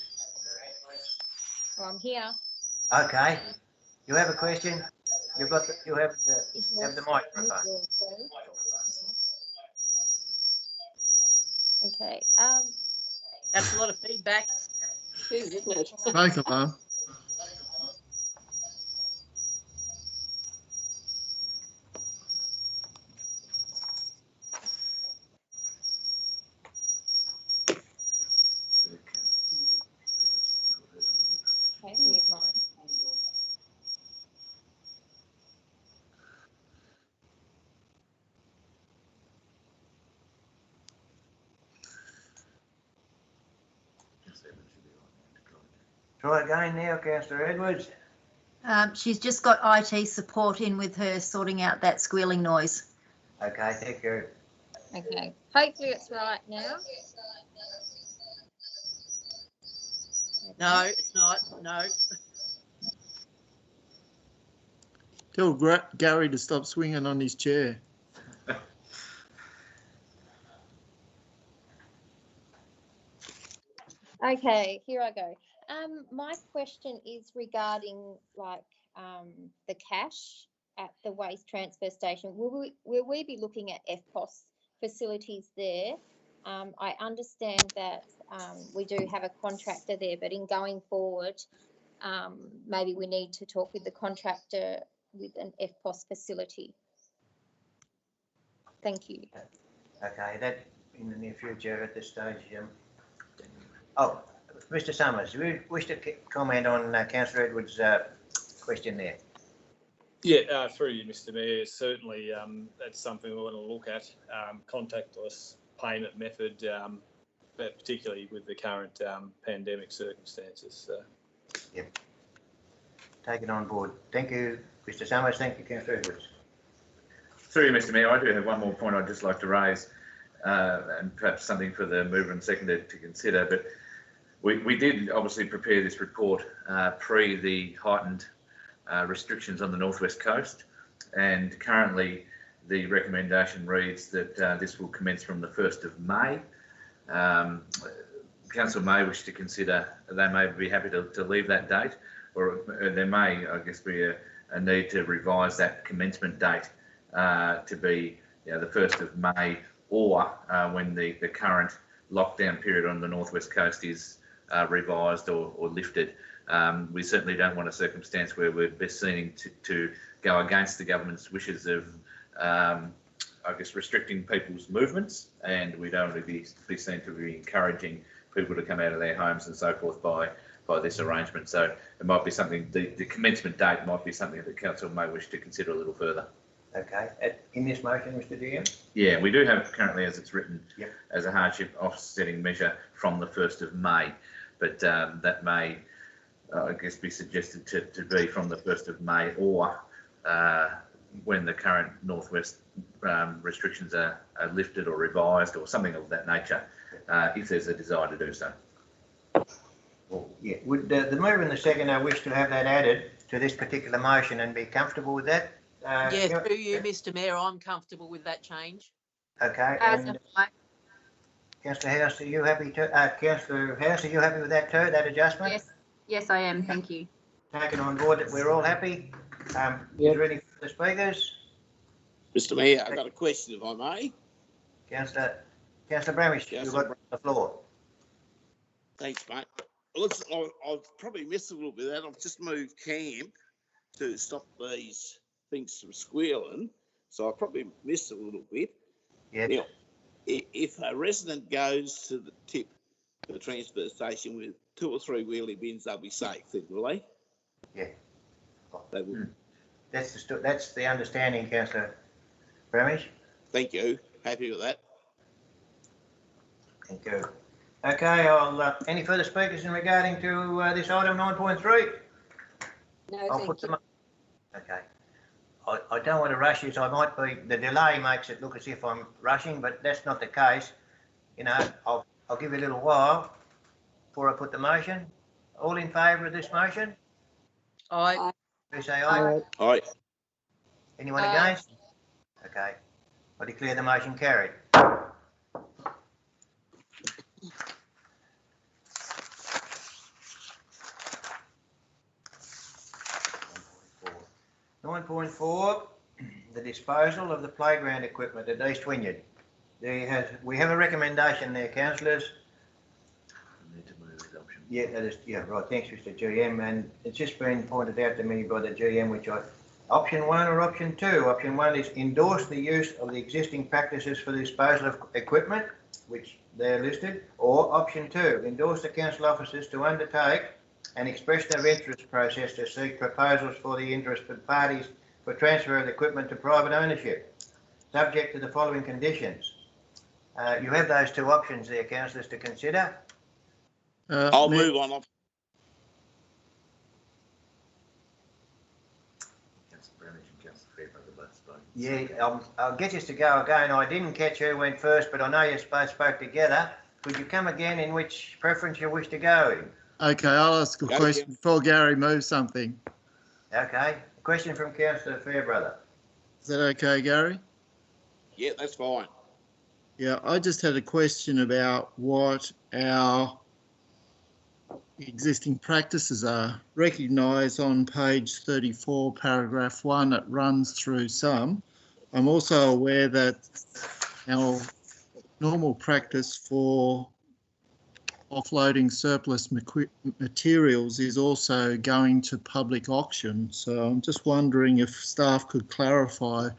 Well, I'm here. Okay. You have a question? You have the microphone. Okay. That's a lot of feedback. Isn't it? Smoke alarm. Okay, mute mine. Try again now, Councillor Edwards. She's just got IT support in with her sorting out that squealing noise. Okay, thank you. Okay. Hopefully it's right now. No, it's not. No. Tell Gary to stop swinging on his chair. Okay, here I go. My question is regarding the cash at the waste transfer station. Will we be looking at FPOS facilities there? I understand that we do have a contractor there, but in going forward, maybe we need to talk with the contractor with an FPOS facility. Thank you. Okay, that in the near future at this stage. Oh, Mr. Summers, do you wish to comment on Councillor Edwards' question there? Yeah, through you, Mr. Mayor. Certainly, that's something we want to look at. Contactless payment method, but particularly with the current pandemic circumstances. Yep. Take it on board. Thank you, Mr. Summers. Thank you, Councillor Edwards. Through you, Mr. Mayor, I do have one more point I'd just like to raise, and perhaps something for the mover and seconder to consider. But we did obviously prepare this report pre the heightened restrictions on the northwest coast, and currently the recommendation reads that this will commence from the 1st of May. Council may wish to consider, they may be happy to leave that date, or there may, I guess, be a need to revise that commencement date to be the 1st of May, or when the current lockdown period on the northwest coast is revised or lifted. We certainly don't want a circumstance where we're best seen to go against the government's wishes of, I guess, restricting people's movements, and we don't want to be seen to be encouraging people to come out of their homes and so forth by this arrangement. So it might be something, the commencement date might be something that Council may wish to consider a little further. Okay, in this motion, Mr. DM? Yeah, we do have currently, as it's written, yep, as a hardship offsetting measure from the 1st of May, but that may, I guess, be suggested to be from the 1st of May, or when the current northwest restrictions are lifted or revised, or something of that nature, if there's a desire to do so. Well, yeah. Would the mover and the seconder wish to have that added to this particular motion and be comfortable with that? Yeah, through you, Mr. Mayor, I'm comfortable with that change. Okay. And Councillor House, are you happy to? Councillor House, are you happy with that too? That adjustment? Yes. Yes, I am. Thank you. Taken on board that we're all happy. Is there any further speakers? Mr. Mayor, I've got a question, if I may. Councillor Bramish, you've got the floor. Thanks, mate. Well, I've probably missed a little bit of that. I've just moved camp to stop these things from squealing, so I probably missed a little bit. Yeah. Now, if a resident goes to the tip of the transfer station with 2 or 3 wheelie bins, they'll be safe, then, will they? Yeah. They will. That's the understanding, Councillor Bramish. Thank you. Happy with that. Thank you. Okay, I'll any further speakers in regarding to this item 9.3? No, I'll put them up. Okay. I don't want to rush you, so I might be, the delay makes it look as if I'm rushing, but that's not the case. You know, I'll give you a little while before I put the motion. All in favour of this motion? Aye. Who say aye? Aye. Anyone against? Okay. I declare the motion carried. .4, the disposal of the playground equipment at East Wynyard. We have a recommendation there, councillors. Need to move adoption. Yeah, that is, yeah, right. Thanks, Mr. GM. And it's just been pointed out to me by the GM, which option 1 or option 2. Option 1 is endorse the use of the existing practices for the disposal of equipment, which they're listed, or option 2, endorse the council officers to undertake and express their interest process to seek proposals for the interested parties for transfer of the equipment to private ownership, subject to the following conditions. You have those 2 options there, councillors, to consider. I'll move on. Yeah, I'll get you to go again. I didn't catch who went first, but I know you both spoke together. Could you come again in which preference you wish to go in? Okay, I'll ask a question before Gary moves something. Okay, a question from Councillor Fairbrother. Is that okay, Gary? Yeah, that's fine. Yeah, I just had a question about what our existing practices are. Recognised on page 34, paragraph 1, it runs through some. I'm also aware that our normal practice for offloading surplus materials is also going to public auction. So I'm just wondering if staff could clarify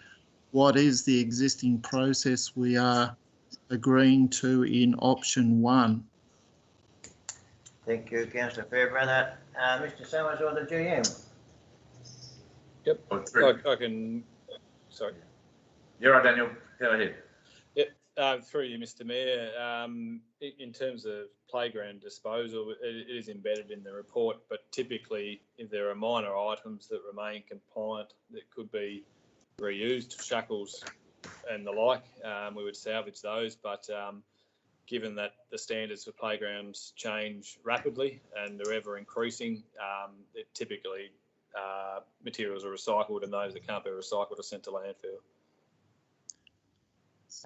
what is the existing process we are agreeing to in option 1. Thank you, Councillor Fairbrother. Mr. Summers or the GM? Yep, I can, sorry. You're right, Daniel. Go ahead. Yep, through you, Mr. Mayor. In terms of playground disposal, it is embedded in the report, but typically if there are minor items that remain compliant that could be reused, shackles and the like, we would salvage those. But given that the standards for playgrounds change rapidly and they're ever increasing, it typically materials are recycled, and those that can't be recycled are sent to landfill.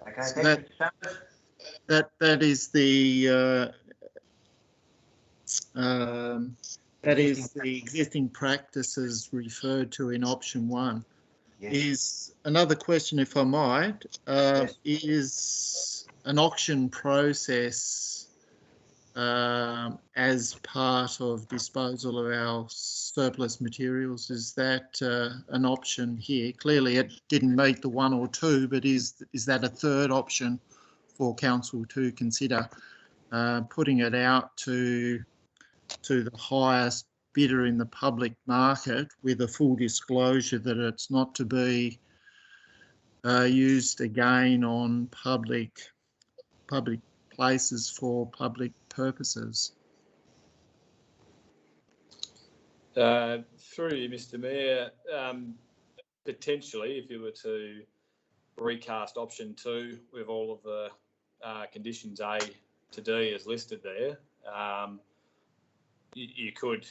Okay, So thank you. that is the existing practices referred to in option 1. Yes. Is another question, if I might, Yes. is an auction process as part of disposal of our surplus materials, is that an option here? Clearly it didn't meet the 1 or 2, but is that a third option for council to consider, putting it out to the highest bidder in the public market with a full disclosure that it's not to be used again on public places for public purposes? Through you, Mr. Mayor, potentially if you were to recast option 2 with all of the conditions A to D as listed there, you could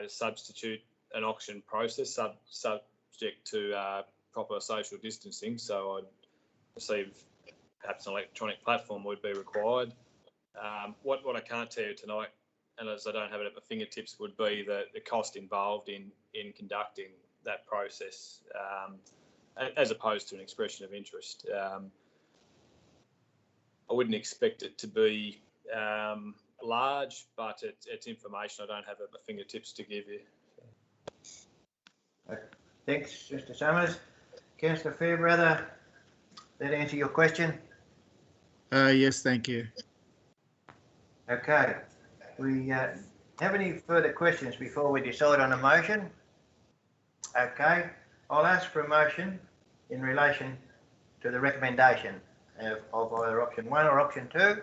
substitute an auction process subject to proper social distancing. So I'd perceive perhaps an electronic platform would be required. What I can't tell you tonight, and as I don't have it at my fingertips, would be the cost involved in conducting that process, as opposed to an expression of interest. I wouldn't expect it to be large, but it's information I don't have at my fingertips to give you. Thanks, Mr. Summers. Councillor Fairbrother, that answer your question? Yes, thank you. Okay. We have any further questions before we decide on a motion? Okay. I'll ask for a motion in relation to the recommendation of either option 1 or option 2.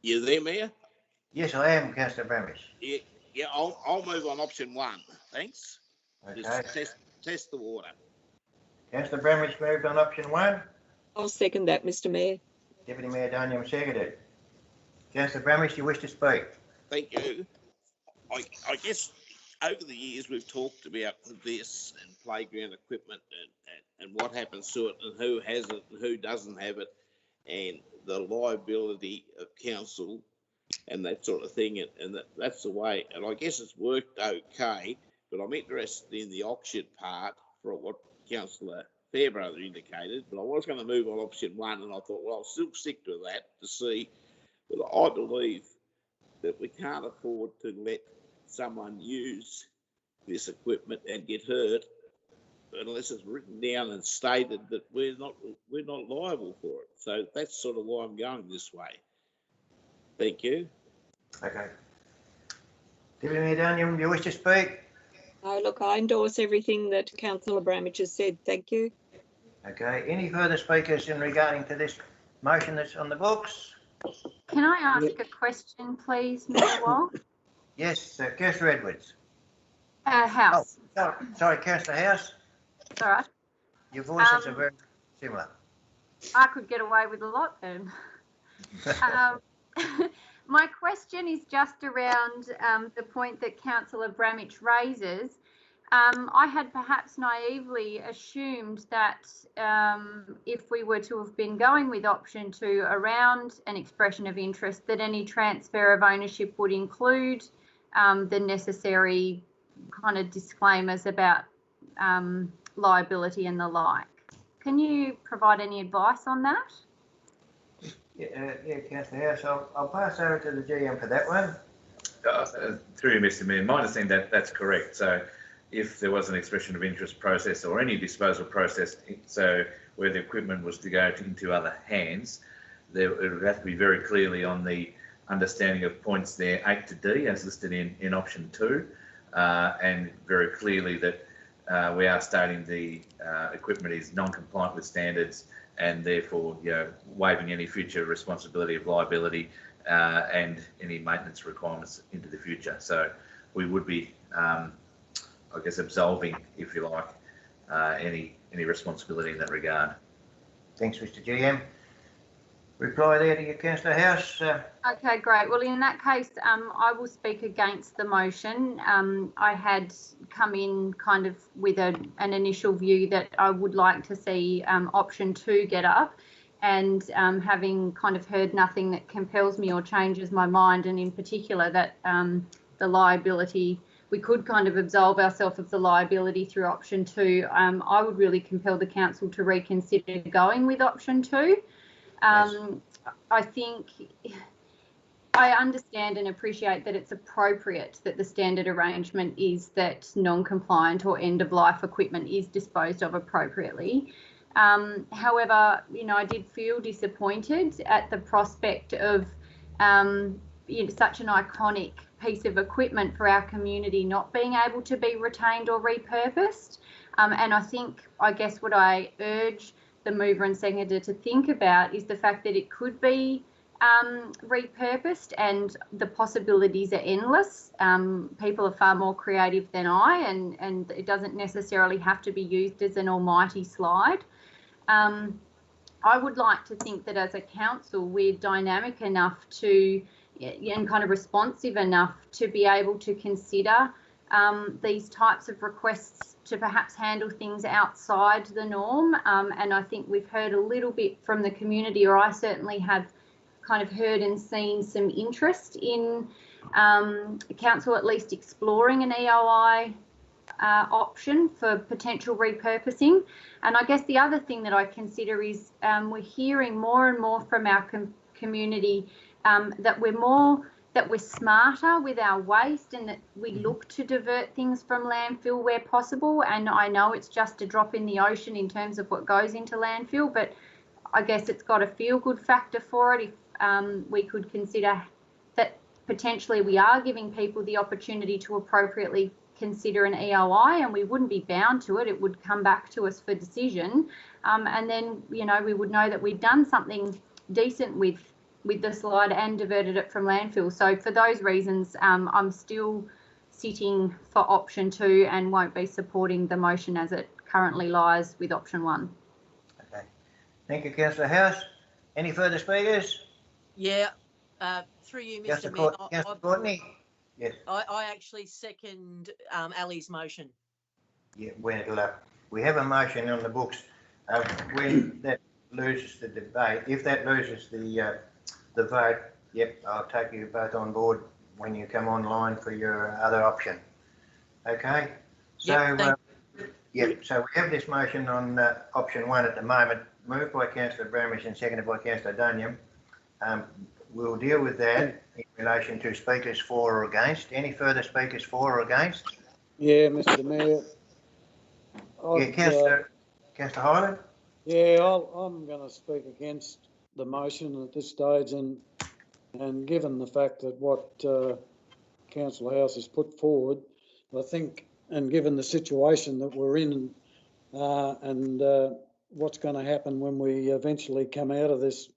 You there, Mayor? Yes, I am, Councillor Bramish. Yeah, I'll move on option 1. Thanks. Okay. Just test the water. Councillor Bramish moved on option 1. I'll second that, Mr. Mayor. Deputy Mayor Daniel seconded. Councillor Bramish, you wish to speak? Thank you. I guess over the years we've talked about this and playground equipment and what happens to it and who has it and who doesn't have it, and the liability of council and that sort of thing, and that's the way. And I guess it's worked okay, but I'm interested in the auction part for what Councillor Fairbrother indicated. But I was going to move on option 1, and I thought, well, I'll still stick to that to see. But I believe that we can't afford to let someone use this equipment and get hurt unless it's written down and stated that we're not liable for it. So that's sort of why I'm going this way. Thank you. Okay. Deputy Mayor Daniel, do you wish to speak? No, look, I endorse everything that Councillor Bramage has said. Thank you. Okay. Any further speakers in regarding to this motion that's on the books? Can I ask a question, please, Mayor Wall? Yes, Councillor Edwards. House. Oh, sorry, Councillor House. All right. Your voices are very similar. I could get away with a lot then. My question is just around the point that Councillor Bramage raises. I had perhaps naively assumed that if we were to have been going with option 2 around an expression of interest, that any transfer of ownership would include the necessary kind of disclaimers about liability and the like. Can you provide any advice on that? Yeah, Councillor House, I'll pass over to the GM for that one. Through you, Mr. Mayor, my understanding that's correct. So if there was an expression of interest process or any disposal process, so where the equipment was to go into other hands, it would have to be very clearly on the understanding of points there 8 to D as listed in option 2, and very clearly that we are stating the equipment is non-compliant with standards and therefore, waiving any future responsibility of liability and any maintenance requirements into the future. So we would be, I guess, absolving, if you like, any responsibility in that regard. Thanks, Mr. GM. Reply there to your Councillor House. Okay, great. Well, in that case, I will speak against the motion. I had come in kind of with an initial view that I would like to see option 2 get up, and having kind of heard nothing that compels me or changes my mind, and in particular that the liability, we could kind of absolve ourselves of the liability through option 2. I would really compel the council to reconsider going with option 2. I think I understand and appreciate that it's appropriate that the standard arrangement is that non-compliant or end-of-life equipment is disposed of appropriately. However, I did feel disappointed at the prospect of such an iconic piece of equipment for our community not being able to be retained or repurposed. And I guess what I urge the mover and seconder to think about is the fact that it could be repurposed, and the possibilities are endless. People are far more creative than I, and it doesn't necessarily have to be used as an almighty slide. I would like to think that as a council we're dynamic enough to and kind of responsive enough to be able to consider these types of requests to perhaps handle things outside the norm. And I think we've heard a little bit from the community, or I certainly have kind of heard and seen some interest in council at least exploring an EOI option for potential repurposing. And I guess the other thing that I consider is we're hearing more and more from our community that we're smarter with our waste, and that we look to divert things from landfill where possible. And I know it's just a drop in the ocean in terms of what goes into landfill, but I guess it's got a feel-good factor for it if we could consider that potentially we are giving people the opportunity to appropriately consider an EOI, and we wouldn't be bound to it. It would come back to us for decision. And then, we would know that we've done something decent with the slide and diverted it from landfill. So for those reasons, I'm still sitting for option 2 and won't be supporting the motion as it currently lies with option 1. Okay. Thank you, Councillor House. Any further speakers? Yeah, through you, Mr. Mayor. Councillor Courtney? Yes. I actually second Ali's motion. Yeah, we have a motion on the books. When that loses the debate, if that loses the vote, yep, I'll take you both on board when you come online for your other option. Okay? So, so we have this motion on option 1 at the moment, moved by Councillor Bramish and seconded by Councillor Duniam. We'll deal with that in relation to speakers for or against. Any further speakers for or against? Yeah, Mr. Mayor. Councillor Hyland? Yeah, I'm going to speak against the motion at this stage, and given the fact that what Councillor House has put forward, I think, and given the situation that we're in, and what's going to happen when we eventually come out of this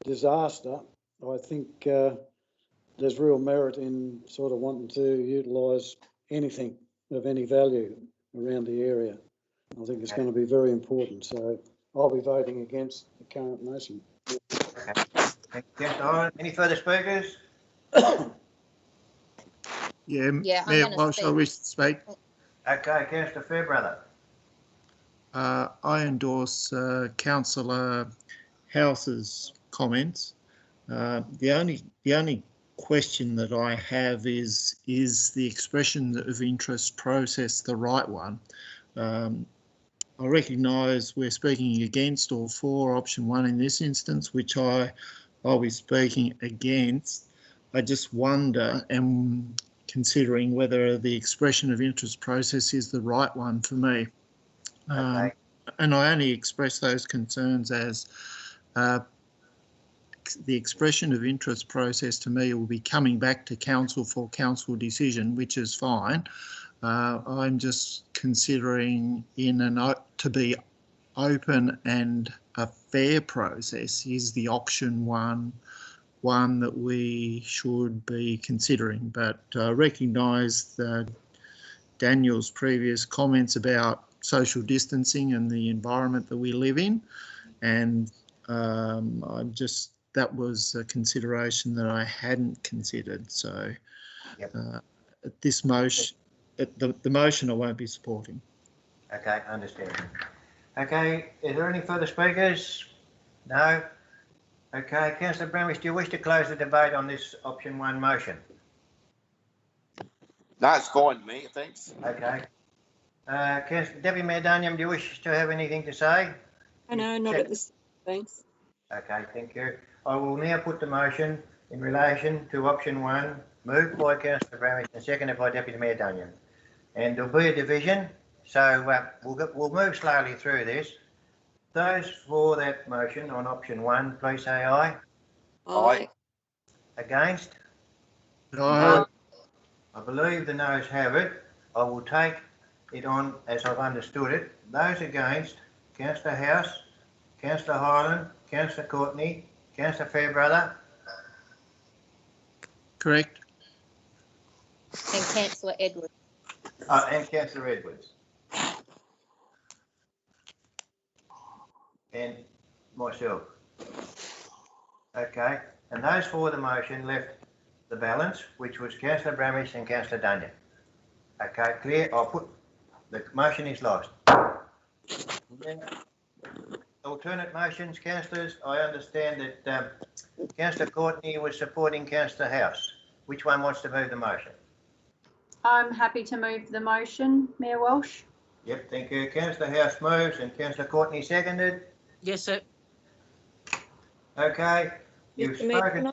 disaster, I think there's real merit in sort of wanting to utilise anything of any value around the area. I think it's going to be very important, so I'll be voting against the current motion. Okay. Thank you, Councillor. Any further speakers? Yeah, Mayor Walsh, I wish to speak. Okay, Councillor Fairbrother. I endorse Councillor House's comments. The only question that I have is the expression of interest process the right one? I recognise we're speaking against or for option 1 in this instance, which I I'll be speaking against. I just wonder, and considering whether the expression of interest process is the right one for me. Okay. And I only express those concerns as the expression of interest process to me will be coming back to council for council decision, which is fine. I'm just considering to be open and a fair process is the option one that we should be considering, but recognise Daniel's previous comments about social distancing and the environment that we live in, and that was a consideration that I hadn't considered. So Yep. At this motion, the motion I won't be supporting. Okay, understand. Okay, is there any further speakers? No? Okay, Councillor Bramish, do you wish to close the debate on this option one motion? No, it's fine, Mayor, thanks. Okay. Deputy Mayor Daniam, do you wish to have anything to say? No, not at this, thanks. Okay, thank you. I will now put the motion in relation to option one, moved by Councillor Bramish and seconded by Deputy Mayor Daniam. And there'll be a division, so we'll move slowly through this. Those for that motion on option one, please say aye. Aye. Against? No. I believe the noes have it. I will take it on as I've understood it. Those against, Councillor House, Councillor Hyland, Councillor Courtney, Councillor Fairbrother. Correct. And Councillor Edwards. And Councillor Edwards. And myself. Okay, and those for the motion left the balance, which was Councillor Bramish and Councillor Daniel. Okay, clear. I'll put the motion is lost. Alternate motions, councillors. I understand that Councillor Courtney was supporting Councillor House. Which one wants to move the motion? I'm happy to move the motion, Mayor Walsh. Yep, thank you. Councillor House moves and Councillor Courtney seconded. Yes, sir. Okay, you've Mr. Mayor, spoken.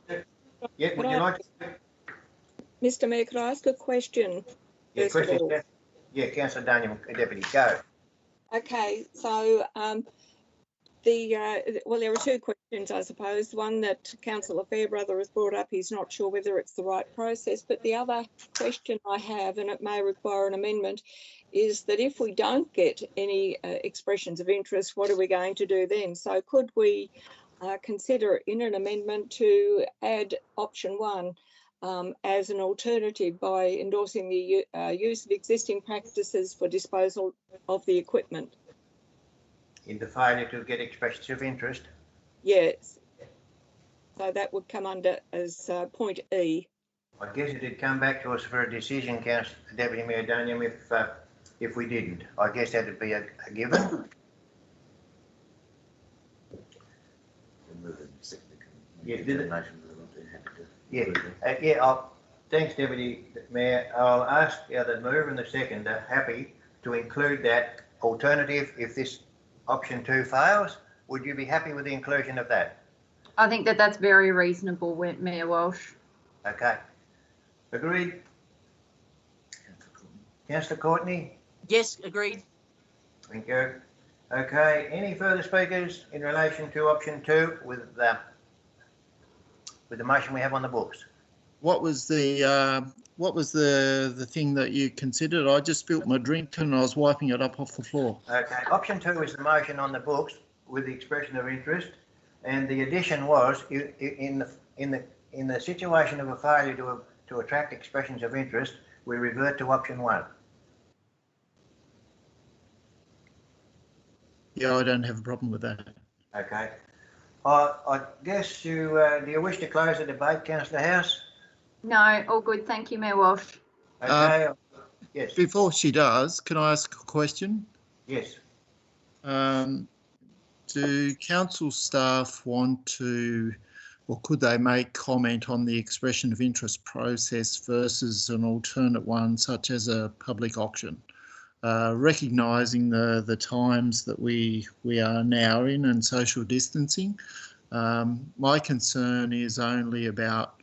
Yeah, would you like to? Mr. Mayor, could I ask a question? Yeah, question. Yeah, Councillor Daniel, Deputy, go. Okay, so well, there are two questions, I suppose. One that Councillor Fairbrother has brought up, he's not sure whether it's the right process, but the other question I have, and it may require an amendment, is that if we don't get any expressions of interest, what are we going to do then? So could we consider in an amendment to add option one as an alternative by endorsing the use of existing practices for disposal of the equipment? In the failure to get expressions of interest? Yes. So that would come under as point E. I guess it would come back to us for a decision, Deputy Mayor Daniel, if we didn't. I guess that would be a given. Thanks, Deputy Mayor. I'll ask the mover and the seconder happy to include that alternative if this option two fails. Would you be happy with the inclusion of that? I think that that's very reasonable, Mayor Walsh. Okay. Agreed. Councillor Courtney? Yes, agreed. Thank you. Okay, any further speakers in relation to option two with the motion we have on the books? What was the thing that you considered? I just spilled my drink and I was wiping it up off the floor. Okay, option two is the motion on the books with the expression of interest, and the addition was in the situation of a failure to attract expressions of interest, we revert to option one. Yeah, I don't have a problem with that. Okay. I guess do you wish to close the debate, Councillor House? No, all good. Thank you, Mayor Walsh. Okay. Yes. Before she does, can I ask a question? Yes. Do council staff want to, or could they make comment on the expression of interest process versus an alternate one, such as a public auction? Recognising the times that we are now in and social distancing, My concern is only about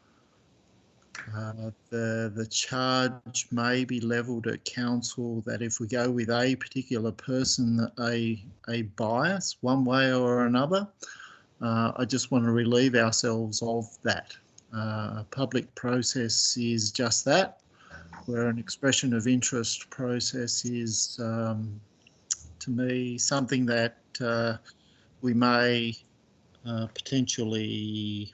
the charge may be levelled at council that if we go with a particular person, a bias one way or another. I just want to relieve ourselves of that. A public process is just that, where an expression of interest process is, to me, something that we may potentially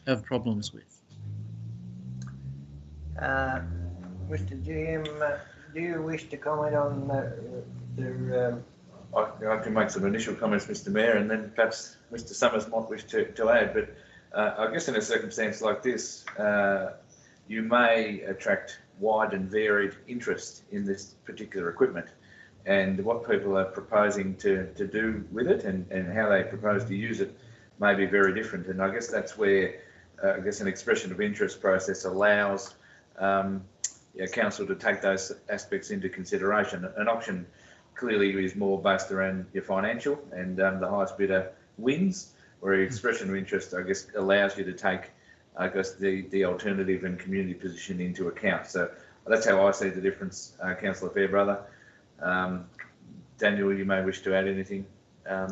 have problems with. Mr. GM, do you wish to comment on the I can make some initial comments, Mr. Mayor, and then perhaps Mr. Summers might wish to add. But I guess in a circumstance like this, you may attract wide and varied interest in this particular equipment, and what people are proposing to do with it and how they propose to use it may be very different. And I guess that's where I guess an expression of interest process allows council to take those aspects into consideration. An auction clearly is more based around your financial, and the highest bidder wins, where your expression of interest, I guess, allows you to take, I guess, the alternative and community position into account. So that's how I see the difference, Councillor Fairbrother. Daniel, you may wish to add anything. Yeah,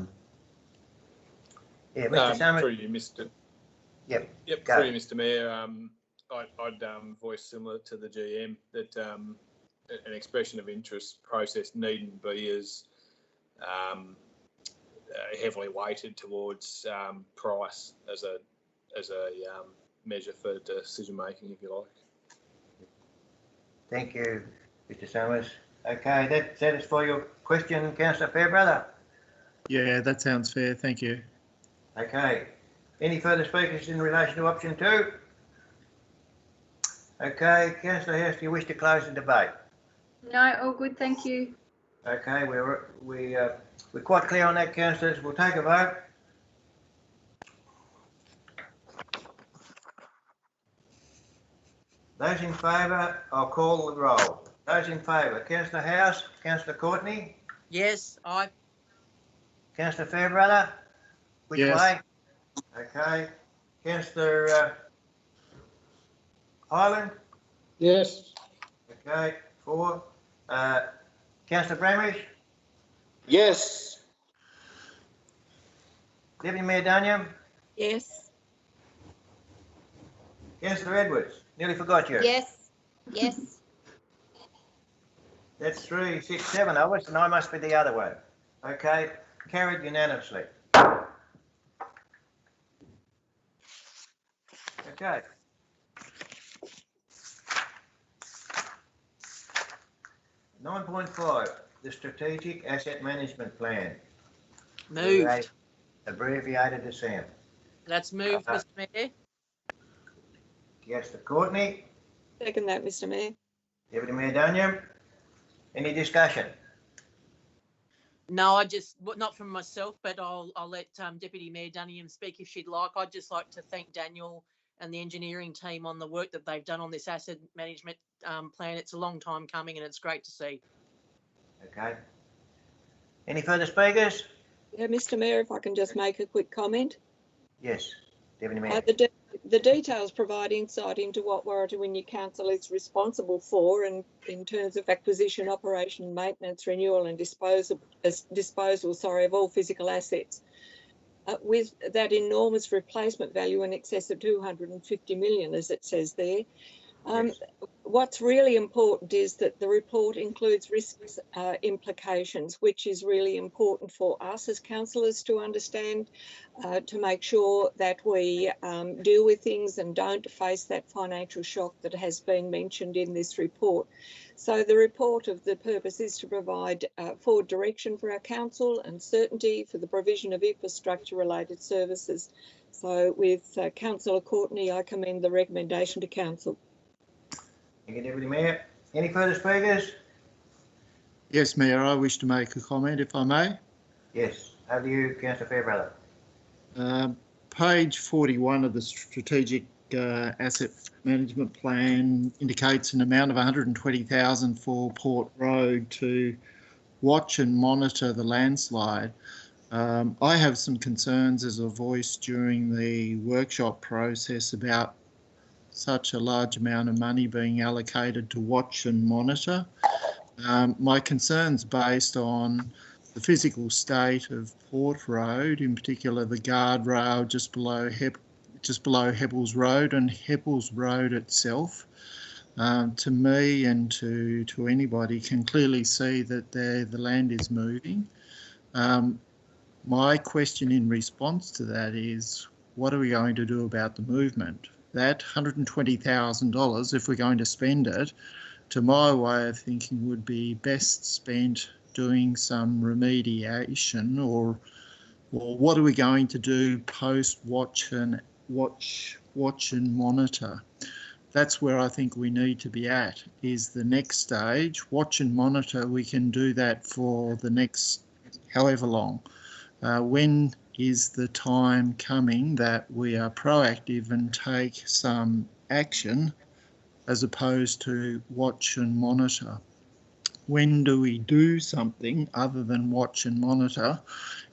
Mr. Summers. Through you, Mr. Yep. Yep. Go. Through you, Mr. Mayor. I'd voice similar to the GM that an expression of interest process needn't be as heavily weighted towards price as a measure for decision making, if you like. Thank you, Mr. Summers. Okay, that satisfy your question, Councillor Fairbrother? Yeah, that sounds fair. Thank you. Okay. Any further speakers in relation to option 2? Okay, Councillor House, do you wish to close the debate? No, all good, thank you. Okay, we're quite clear on that, councillors. We'll take a vote. Those in favour, I'll call the roll. Those in favour, Councillor House, Councillor Courtney, Yes, aye. Councillor Fairbrother, which Yes. way? Okay, Councillor Highland, Yes. okay, 4. Councillor Bramish, Yes. Deputy Mayor Daniel, Yes. Councillor Edwards, nearly forgot you. Yes, yes. That's 3, 6, 7 of us, and I must be the other way. Okay, carried unanimously. Okay. .5, the Strategic Asset Management Plan. Moved. Abbreviated to SAM. That's moved, Mr. Mayor. Councillor Courtney, Second that, Mr. Mayor. Deputy Mayor Daniel. Any discussion? No, not from myself, but I'll let Deputy Mayor Dunningham speak if she'd like. I'd just like to thank Daniel and the engineering team on the work that they've done on this asset management plan. It's a long time coming and it's great to see. Okay. Any further speakers? Yeah, Mr. Mayor, if I can just make a quick comment. Yes, Deputy Mayor. The details provide insight into what Waratah-Wynyard Council is responsible for, and in terms of acquisition, operation, maintenance, renewal and disposal of all physical assets. With that enormous replacement value in excess of 250 million, as it says there. Yes. What's really important is that the report includes risks implications, which is really important for us as councillors to understand, to make sure that we deal with things and don't face that financial shock that has been mentioned in this report. So the report of the purpose is to provide forward direction for our council and certainty for the provision of infrastructure related services. So with Councillor Courtney, I commend the recommendation to council. Thank you, Deputy Mayor. Any further speakers? Yes, Mayor, I wish to make a comment, if I may. Yes. Over to you, Councillor Fairbrother. Page 41 of the Strategic Asset Management Plan indicates an amount of 120,000 for Port Road to watch and monitor the landslide. I have some concerns as a voice during the workshop process about such a large amount of money being allocated to watch and monitor. My concerns based on the physical state of Port Road, in particular the guardrail just below Hebble's Road and Hebble's Road itself. To me and to anybody can clearly see that the land is moving. My question in response to that is, what are we going to do about the movement? That $120,000, if we're going to spend it, to my way of thinking, would be best spent doing some remediation, or what are we going to do post watch and monitor? That's where I think we need to be at, is the next stage. Watch and monitor, we can do that for the next however long. When is the time coming that we are proactive and take some action as opposed to watch and monitor? When do we do something other than watch and monitor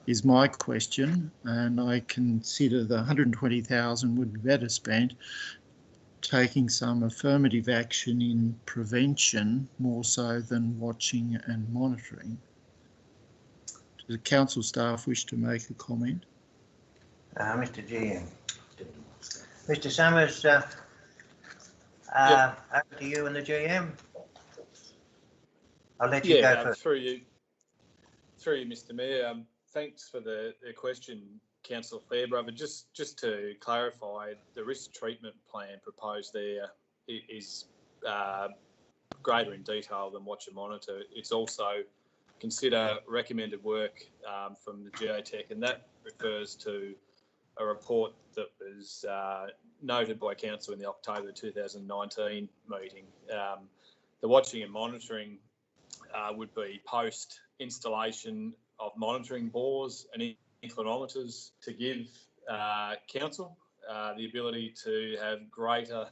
is my question, and I consider the $120,000 would be better spent taking some affirmative action in prevention more so than watching and monitoring. Does the council staff wish to make a comment? Mr. GM. Mr. Summers, over to you and the GM. I'll let you go first. Through you, Mr. Mayor. Thanks for the question, Councillor Fairbrother. Just to clarify, the risk treatment plan proposed there is greater in detail than watch and monitor. It's also consider recommended work from the Geotech, and that refers to a report that was noted by Council in the October 2019 meeting. The watching and monitoring would be post installation of monitoring bores and inclinometers to give Council the ability to have greater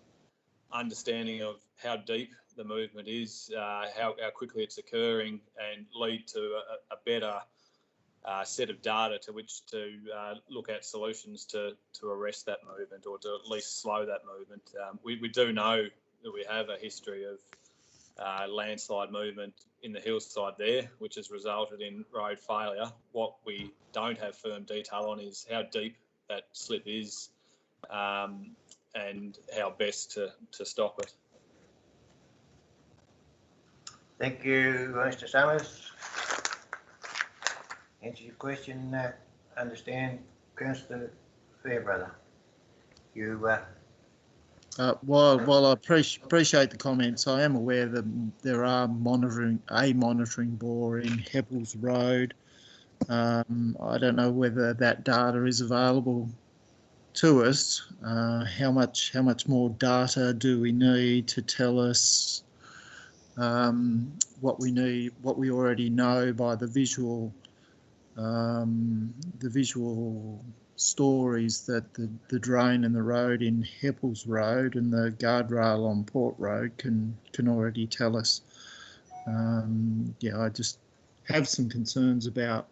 understanding of how deep the movement is, how quickly it's occurring, and lead to a better set of data to which to look at solutions to arrest that movement, or to at least slow that movement. We do know that we have a history of landslide movement in the hillside there, which has resulted in road failure. What we don't have firm detail on is how deep that slip is, and how best to stop it. Thank you, Mr. Summers. Answer your question. Understand, Councillor Fairbrother. You. While I appreciate the comments, I am aware that there are a monitoring bore in Hebble's Road. I don't know whether that data is available to us. How much more data do we need to tell us what we need, what we already know by the visual stories that the drain in the road in Hebble's Road and the guardrail on Port Road can already tell us. I just have some concerns about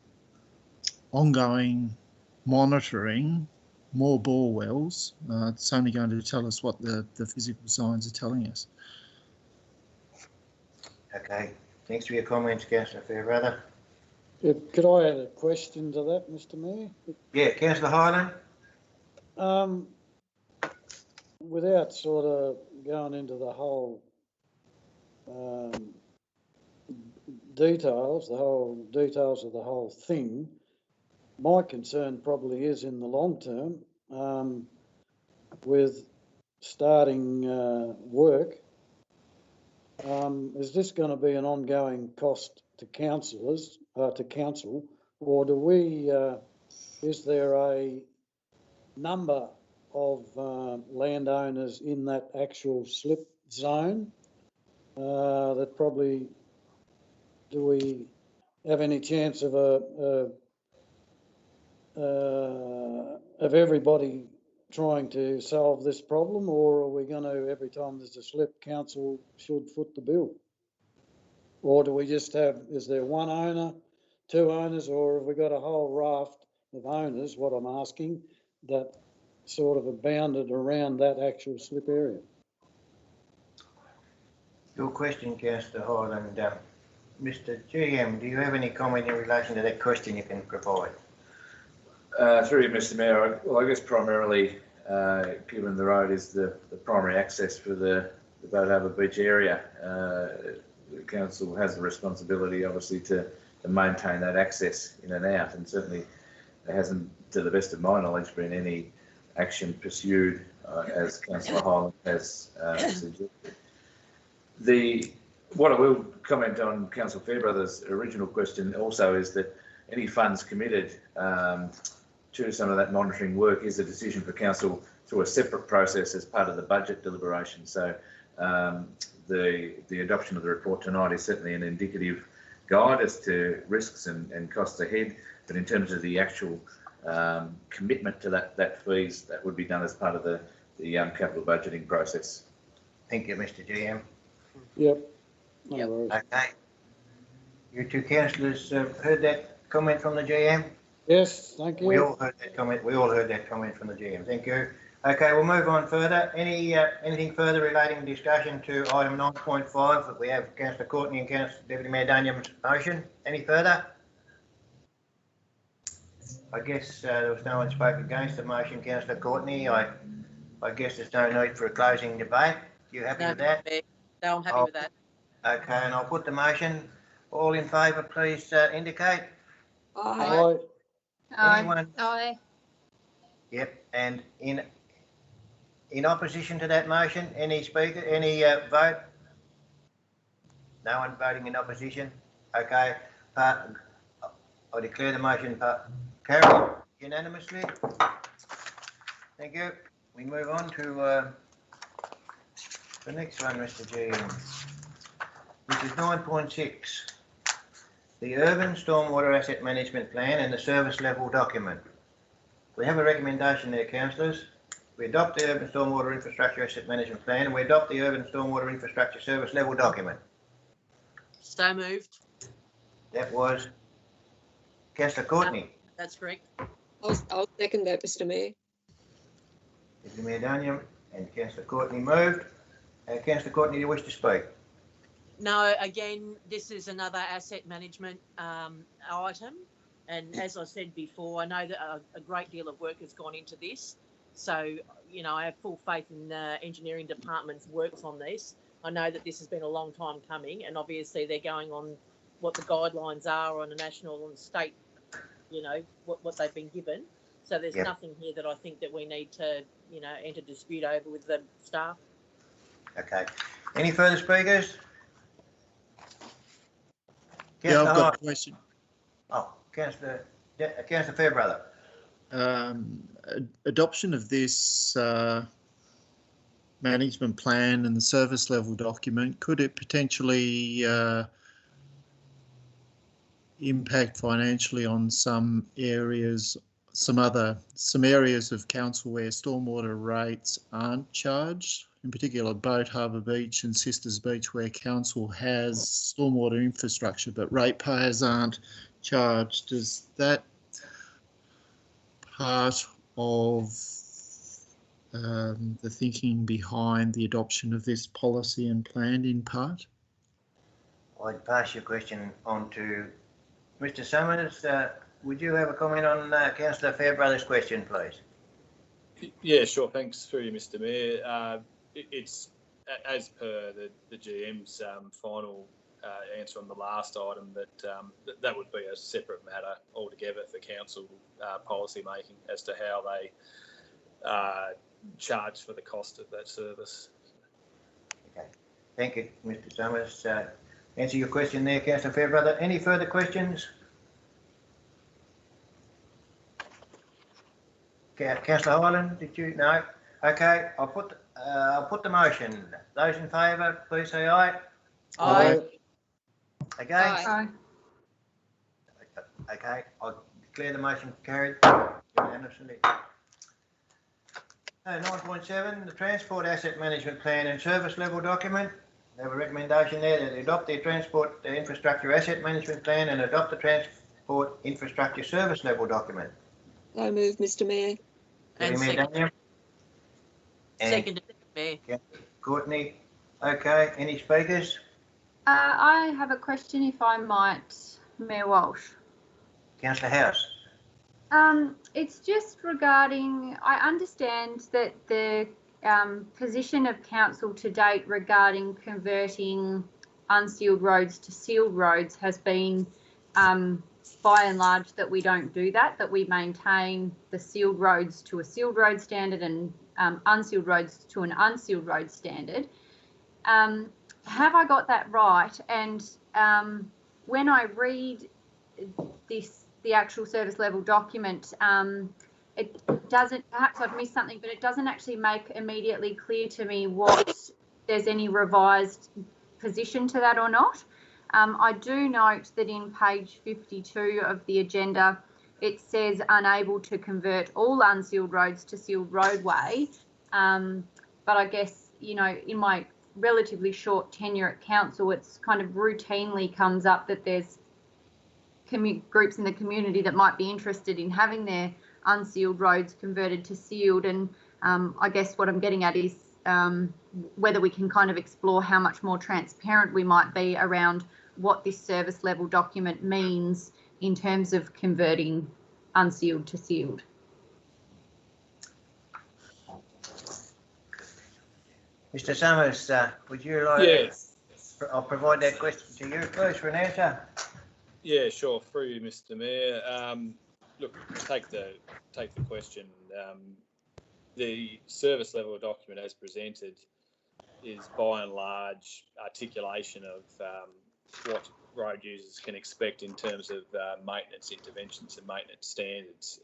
ongoing monitoring, more bore wells. It's only going to tell us what the physical signs are telling us. Okay, thanks for your comments, Councillor Fairbrother. Could I add a question to that, Mr. Mayor? Yeah, Councillor Highland. Without sort of going into the whole details of the whole thing, my concern probably is in the long term with starting work. Is this going to be an ongoing cost to council, or do we? Is there a number of landowners in that actual slip zone that probably? Do we have any chance of everybody trying to solve this problem, or are we going to, every time there's a slip, council should foot the bill? Or do we just have, is there one owner two owners, or have we got a whole raft of owners, what I'm asking, that sort of are bounded around that actual slip area? Your question, Councillor Hyland. Mr GM, do you have any comment in relation to that question you can provide? Through you, Mr Mayor, I guess primarily given the road is the primary access for the Boat Harbour Beach area. The council has the responsibility obviously to maintain that access in and out, and certainly there hasn't, to the best of my knowledge, been any action pursued as Councillor Hyland has suggested. What I will comment on Councillor Fairbrother's original question also is that any funds committed to some of that monitoring work is a decision for council through a separate process as part of the budget deliberation. So the adoption of the report tonight is certainly an indicative guide as to risks and costs ahead, but in terms of the actual commitment to that fees, that would be done as part of the capital budgeting process. Thank you, Mr GM. Yep. No worries. Okay. You two councillors heard that comment from the GM? Yes, thank you. We all heard that comment. We all heard that comment from the GM. Thank you. Okay, we'll move on further. Anything further relating discussion to item 9.5? We have Councillor Courtney and Deputy Mayor Daniel's motion. Any further? I guess there was no one spoke against the motion, Councillor Courtney. I guess there's no need for a closing debate. You happy with that? No, I'm happy with that. Okay, and I'll put the motion. All in favour, please indicate. Aye. Anyone? Aye. Yep. And in opposition to that motion, any speaker, any vote? No one voting in opposition. Okay. I declare the motion carried unanimously. Thank you. We move on to the next one, Mr GM, which is 9.6. The Urban Stormwater Asset Management Plan and the Service Level Document. We have a recommendation there, councillors. We adopt the Urban Stormwater Infrastructure Asset Management Plan and we adopt the Urban Stormwater Infrastructure Service Level Document. So moved. That was Councillor Courtney. That's correct. I'll second that, Mr Mayor. Deputy Mayor Daniel and Councillor Courtney moved. Councillor Courtney, do you wish to speak? No, again, this is another asset management item. And as I said before, I know that a great deal of work has gone into this. So, you know, I have full faith in the engineering department's works on this. I know that this has been a long time coming, and obviously they're going on what the guidelines are on a national and state, you know, what they've been given. So there's nothing here that I think that we need to, you know, enter dispute over with the staff. Okay. Any further speakers? Yeah, I've got a question. Oh, Councillor Fairbrother. Adoption of this management plan and the service level document, could it potentially impact financially on some areas, some areas of council where stormwater rates aren't charged? In particular, Boat Harbour Beach and Sisters Beach, where council has stormwater infrastructure but ratepayers aren't charged. Is that part of the thinking behind the adoption of this policy and plan in part? I'd pass your question on to Mr Summers. Would you have a comment on Councillor Fairbrother's question, please? Yeah, sure. Thanks through you, Mr Mayor. It's as per the GM's final answer on the last item that would be a separate matter altogether for council policy making as to how they charge for the cost of that service. Okay, thank you, Mr Summers. Answer your question there, Councillor Fairbrother. Any further questions? Councillor Hyland, did you? No. Okay, I'll put the motion. Those in favour, please say aye. Aye. Against? Aye. Okay, I'll declare the motion carried unanimously. 9.7, the Transport Asset Management Plan and Service Level Document. We have a recommendation there that they adopt the Transport Infrastructure Asset Management Plan and adopt the Port Infrastructure Service Level document. So move, Mr Mayor. And Mayor second, Daniel. And second, Mayor. Courtney. Okay, any speakers? I have a question, if I might, Mayor Walsh. Councillor House. It's just regarding, I understand that the position of council to date regarding converting unsealed roads to sealed roads has been, by and large, that we don't do that, that we maintain the sealed roads to a sealed road standard and unsealed roads to an unsealed road standard. Have I got that right? And when I read the actual service level document, it doesn't, perhaps I've missed something, but it doesn't actually make immediately clear to me what there's any revised position to that or not. I do note that in page 52 of the agenda, it says unable to convert all unsealed roads to sealed roadway. But I guess, you know, in my relatively short tenure at council, it's kind of routinely comes up that there's groups in the community that might be interested in having their unsealed roads converted to sealed. And I guess what I'm getting at is whether we can kind of explore how much more transparent we might be around what this service level document means in terms of converting unsealed to sealed. Mr Summers, would you like? Yes. I'll provide that question to you, please, for an answer. Yeah, sure. Through you, Mr Mayor. Look, take the question. The service level document as presented is by and large articulation of what road users can expect in terms of maintenance interventions and maintenance standards.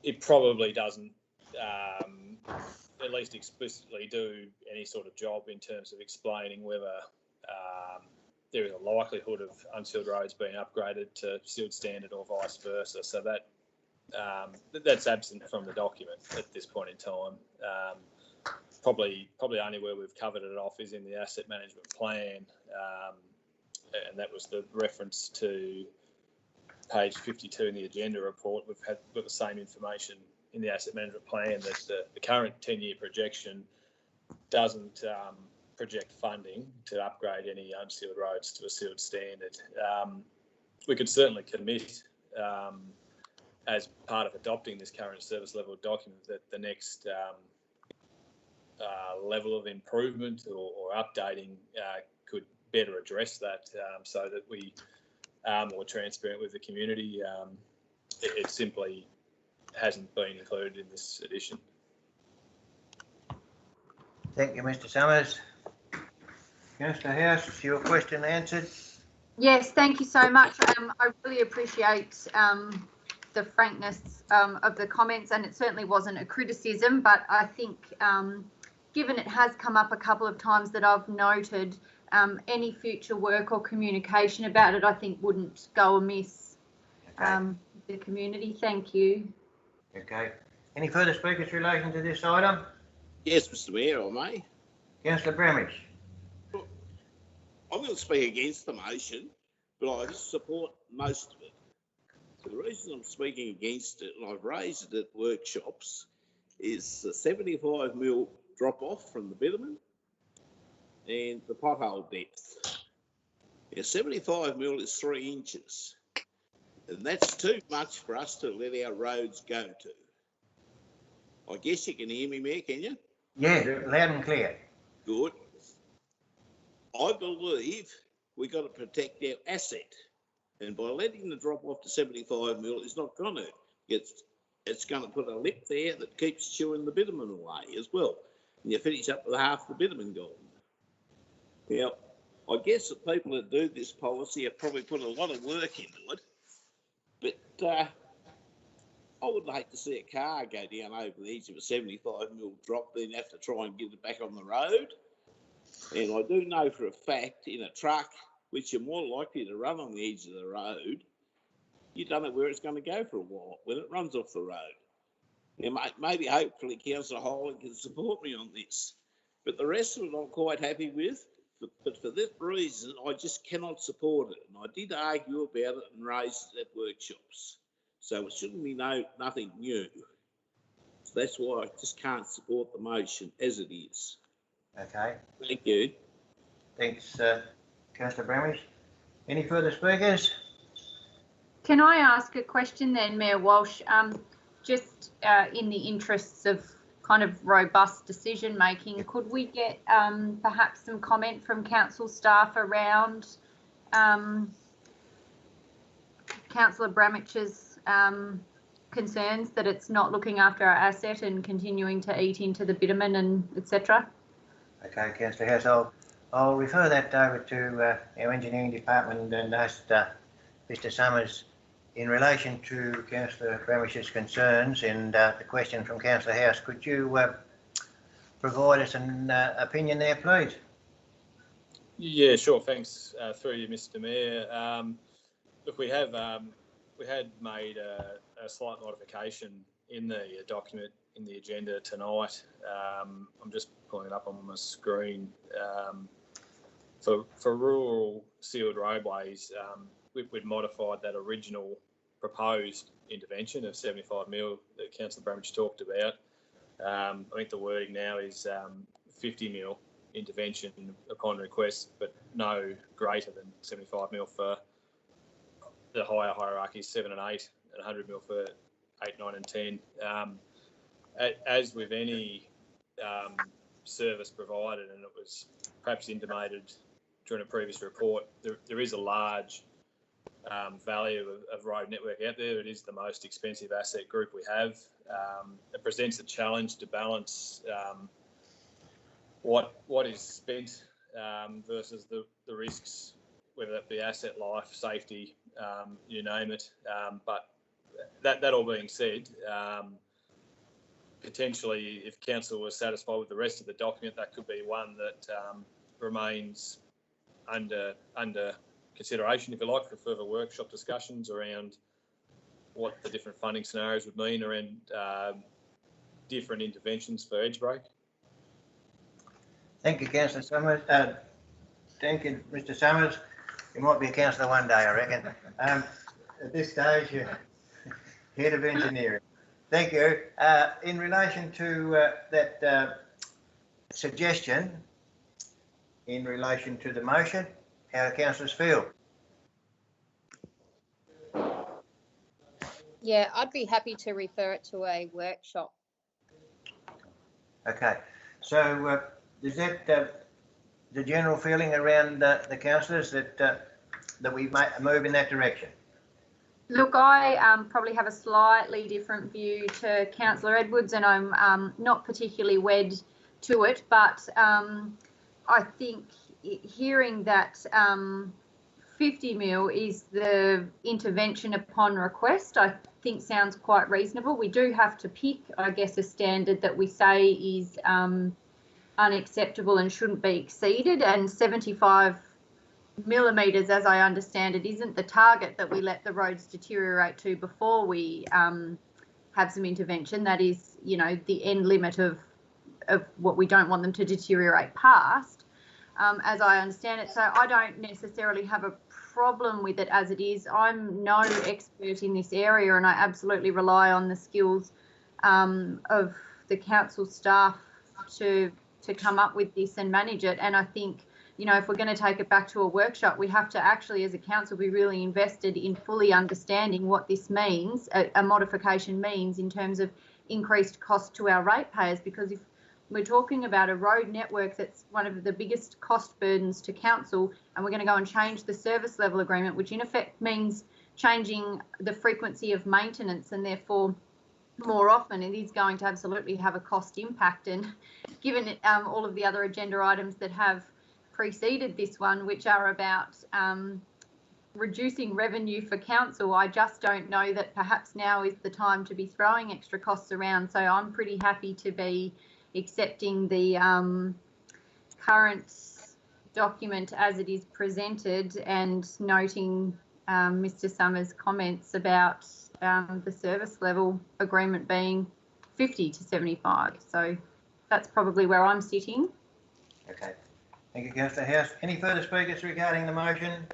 It probably doesn't at least explicitly do any sort of job in terms of explaining whether there is a likelihood of unsealed roads being upgraded to sealed standard or vice versa. So that's absent from the document at this point in time. Probably only where we've covered it off is in the asset management plan, and that was the reference to page 52 in the agenda report. We've got the same information in the asset management plan that the current 10-year projection doesn't project funding to upgrade any unsealed roads to a sealed standard. We could certainly commit as part of adopting this current service level document that the next level of improvement or updating could better address that so that we are more transparent with the community. It simply hasn't been included in this edition. Thank you, Mr Summers. Councillor House, your question answered. Yes, thank you so much. I really appreciate the frankness of the comments, and it certainly wasn't a criticism, but I think given it has come up a couple of times that I've noted, any future work or communication about it, I think wouldn't go amiss with the community. Thank you. Okay. Any further speakers relating to this item? Yes, Mr Mayor, I may. Councillor Bramage. I'm going to speak against the motion, but I support most of it. The reason I'm speaking against it, and I've raised it at workshops, is the 75mm drop off from the bitumen and the pothole depth. Now, 75mm is 3 inches, and that's too much for us to let our roads go to. I guess you can hear me, Mayor, can you? Yeah, loud and clear. Good. I believe we've got to protect our asset. And by letting the drop off to 75mm, it's not going to. It's going to put a lip there that keeps chewing the bitumen away as well. And you finish up with half the bitumen gone. Now, I guess the people that do this policy have probably put a lot of work into it. But I would hate to see a car go down over the edge of a 75mm drop, then have to try and get it back on the road. And I do know for a fact in a truck, which you're more likely to run on the edge of the road, you don't know where it's going to go for a while when it runs off the road. Now, maybe hopefully Councillor Holland can support me on this. But the rest of it I'm quite happy with. but for that reason, I just cannot support it. And I did argue about it and raise it at workshops. So it shouldn't be nothing new. So that's why I just can't support the motion as it is. Okay. Thank you. Thanks, Councillor Bramish. Any further speakers? Can I ask a question then, Mayor Walsh? Just in the interests of kind of robust decision making, could we get perhaps some comment from council staff around Councillor Bramish's concerns that it's not looking after our asset and continuing to eat into the bitumen and etc.? Okay, Councillor House, I'll refer that over to our engineering department and ask Mr Summers in relation to Councillor Bramish's concerns and the question from Councillor House. Could you provide us an opinion there, please? Yeah, sure. Thanks through you, Mr Mayor. Look, we had made a slight modification in the document in the agenda tonight. I'm just pulling it up on my screen. For rural sealed roadways, we'd modified that original proposed intervention of 75 mil that Councillor Bramish talked about. I think the wording now is 50 mil intervention upon request, but no greater than 75 mil for the higher hierarchies 7 and 8, and 100 mil for 8, 9 and 10. As with any service provided, and it was perhaps intimated during a previous report, there is a large value of road network out there. It is the most expensive asset group we have. It presents a challenge to balance what is spent versus the risks, whether that be asset life, safety, you name it. But that all being said, potentially if council was satisfied with the rest of the document, that could be one that remains under consideration, if you like, for further workshop discussions around what the different funding scenarios would mean around different interventions for edge break. Thank you, Councillor Summers. Thank you, Mr Summers. You might be a councillor one day, I reckon. At this stage, you're head of engineering. Thank you. In relation to that suggestion, in relation to the motion, how do councillors feel? Yeah, I'd be happy to refer it to a workshop. Okay, so is that the general feeling around the councillors that we might move in that direction? Look, I probably have a slightly different view to Councillor Edwards, and I'm not particularly wed to it, but I think hearing that 50 mil is the intervention upon request, I think sounds quite reasonable. We do have to pick, I guess, a standard that we say is unacceptable and shouldn't be exceeded, and 75 millimetres, as I understand it, isn't the target that we let the roads deteriorate to before we have some intervention. That is, you know, the end limit of what we don't want them to deteriorate past, as I understand it. So I don't necessarily have a problem with it as it is. I'm no expert in this area, and I absolutely rely on the skills of the council staff to come up with this and manage it. And I think, you know, if we're going to take it back to a workshop, we have to actually, as a council, be really invested in fully understanding what this means, a modification means in terms of increased cost to our ratepayers. Because if we're talking about a road network that's one of the biggest cost burdens to council, and we're going to go and change the service level agreement, which in effect means changing the frequency of maintenance, and therefore more often, it is going to absolutely have a cost impact. And given all of the other agenda items that have preceded this one, which are about reducing revenue for council, I just don't know that perhaps now is the time to be throwing extra costs around. So I'm pretty happy to be accepting the current document as it is presented, and noting Mr Summers' comments about the service level agreement being 50 to 75. So that's probably where I'm sitting. Okay. Thank you, Councillor House. Any further speakers regarding the motion?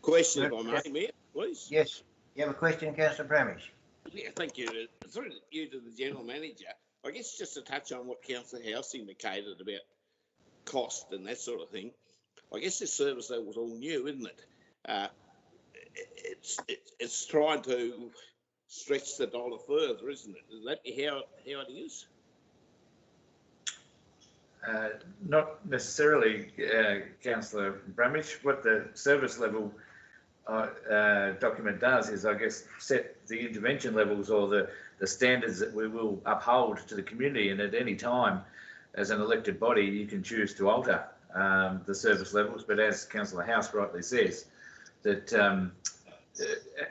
Question, if I may, Mayor, please. Yes. You have a question, Councillor Bramish? Yeah, thank you. Through you to the General Manager, I guess just to touch on what Councillor House indicated about cost and that sort of thing. I guess this service level was all new, isn't it? It's trying to stretch the dollar further, isn't it? Is that how it is? Not necessarily, Councillor Bramish. What the service level document does is, I guess, set the intervention levels or the standards that we will uphold to the community, and at any time, as an elected body, you can choose to alter the service levels. But as Councillor House rightly says, that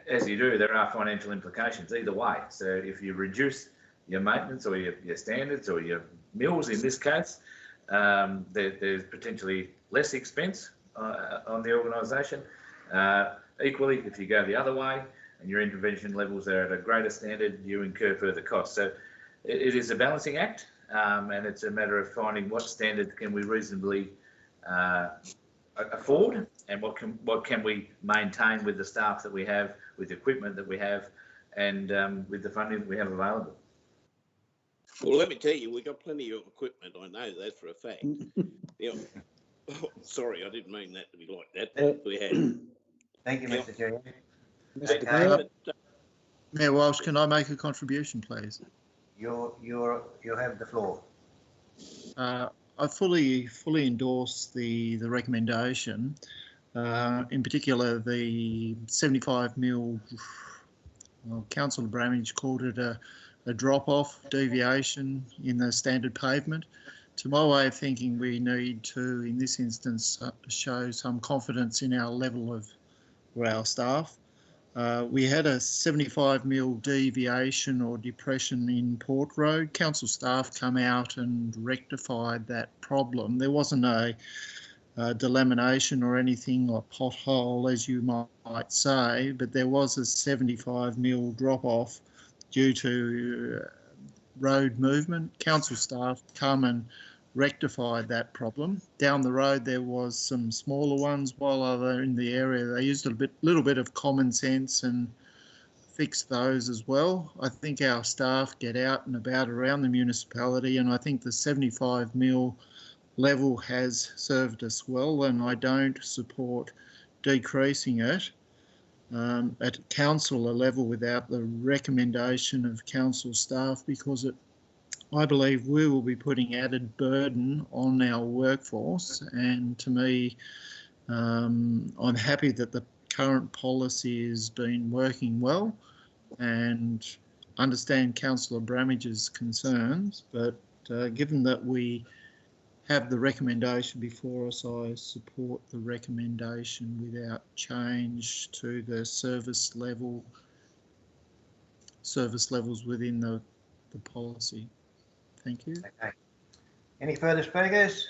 as you do, there are financial implications either way. So if you reduce your maintenance or your standards or your mills in this case, there's potentially less expense on the organisation. Equally, if you go the other way and your intervention levels are at a greater standard, you incur further costs. So it is a balancing act, and it's a matter of finding what standard can we reasonably afford, and what can we maintain with the staff that we have, with the equipment that we have, and with the funding that we have available. Well, let me tell you, we've got plenty of equipment. I know that for a fact. Yeah. Sorry, I didn't mean that to be like that. We had. Thank you, Mr. Chair. Mr. Mayor, Mayor Walsh, can I make a contribution, please? You have the floor. I fully endorse the recommendation, in particular the 75 mil. Well, Councillor Bramage called it a drop-off deviation in the standard pavement. To my way of thinking, we need to, in this instance, show some confidence in our level of our staff. We had a 75 mil deviation or depression in Port Road. Council staff come out and rectified that problem. There wasn't a delamination or anything, or pothole, as you might say, but there was a 75 mil drop-off due to road movement. Council staff come and rectified that problem. Down the road there was some smaller ones. While they were in the area, they used a little bit of common sense and fixed those as well. I think our staff get out and about around the municipality, and I think the 75 mil level has served us well, and I don't support decreasing it at councillor level without the recommendation of council staff, because I believe we will be putting added burden on our workforce. And to me, I'm happy that the current policy has been working well, and understand Councillor Bramage's concerns, but given that we have the recommendation before us, I support the recommendation without change to the service levels within the policy. Thank you. Okay. Any further speakers?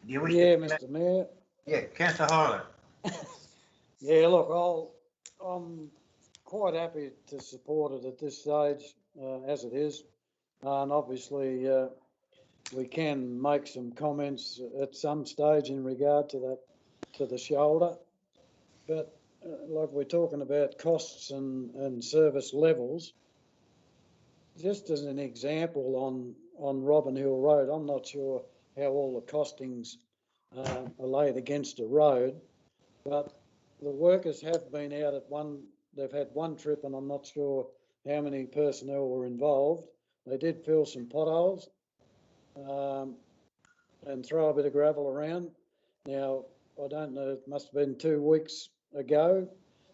Do you wish Mr. Mayor. Yeah, Councillor Hyland. Yeah, look, I'm quite happy to support it at this stage, as it is, and obviously we can make some comments at some stage in regard to the shoulder, but like we're talking about costs and service levels. Just as an example, on Robin Hill Road, I'm not sure how all the costings are laid against a road, but the workers have been out at they've had one trip, and I'm not sure how many personnel were involved. They did fill some potholes and throw a bit of gravel around. Now, I don't know, it must have been 2 weeks ago.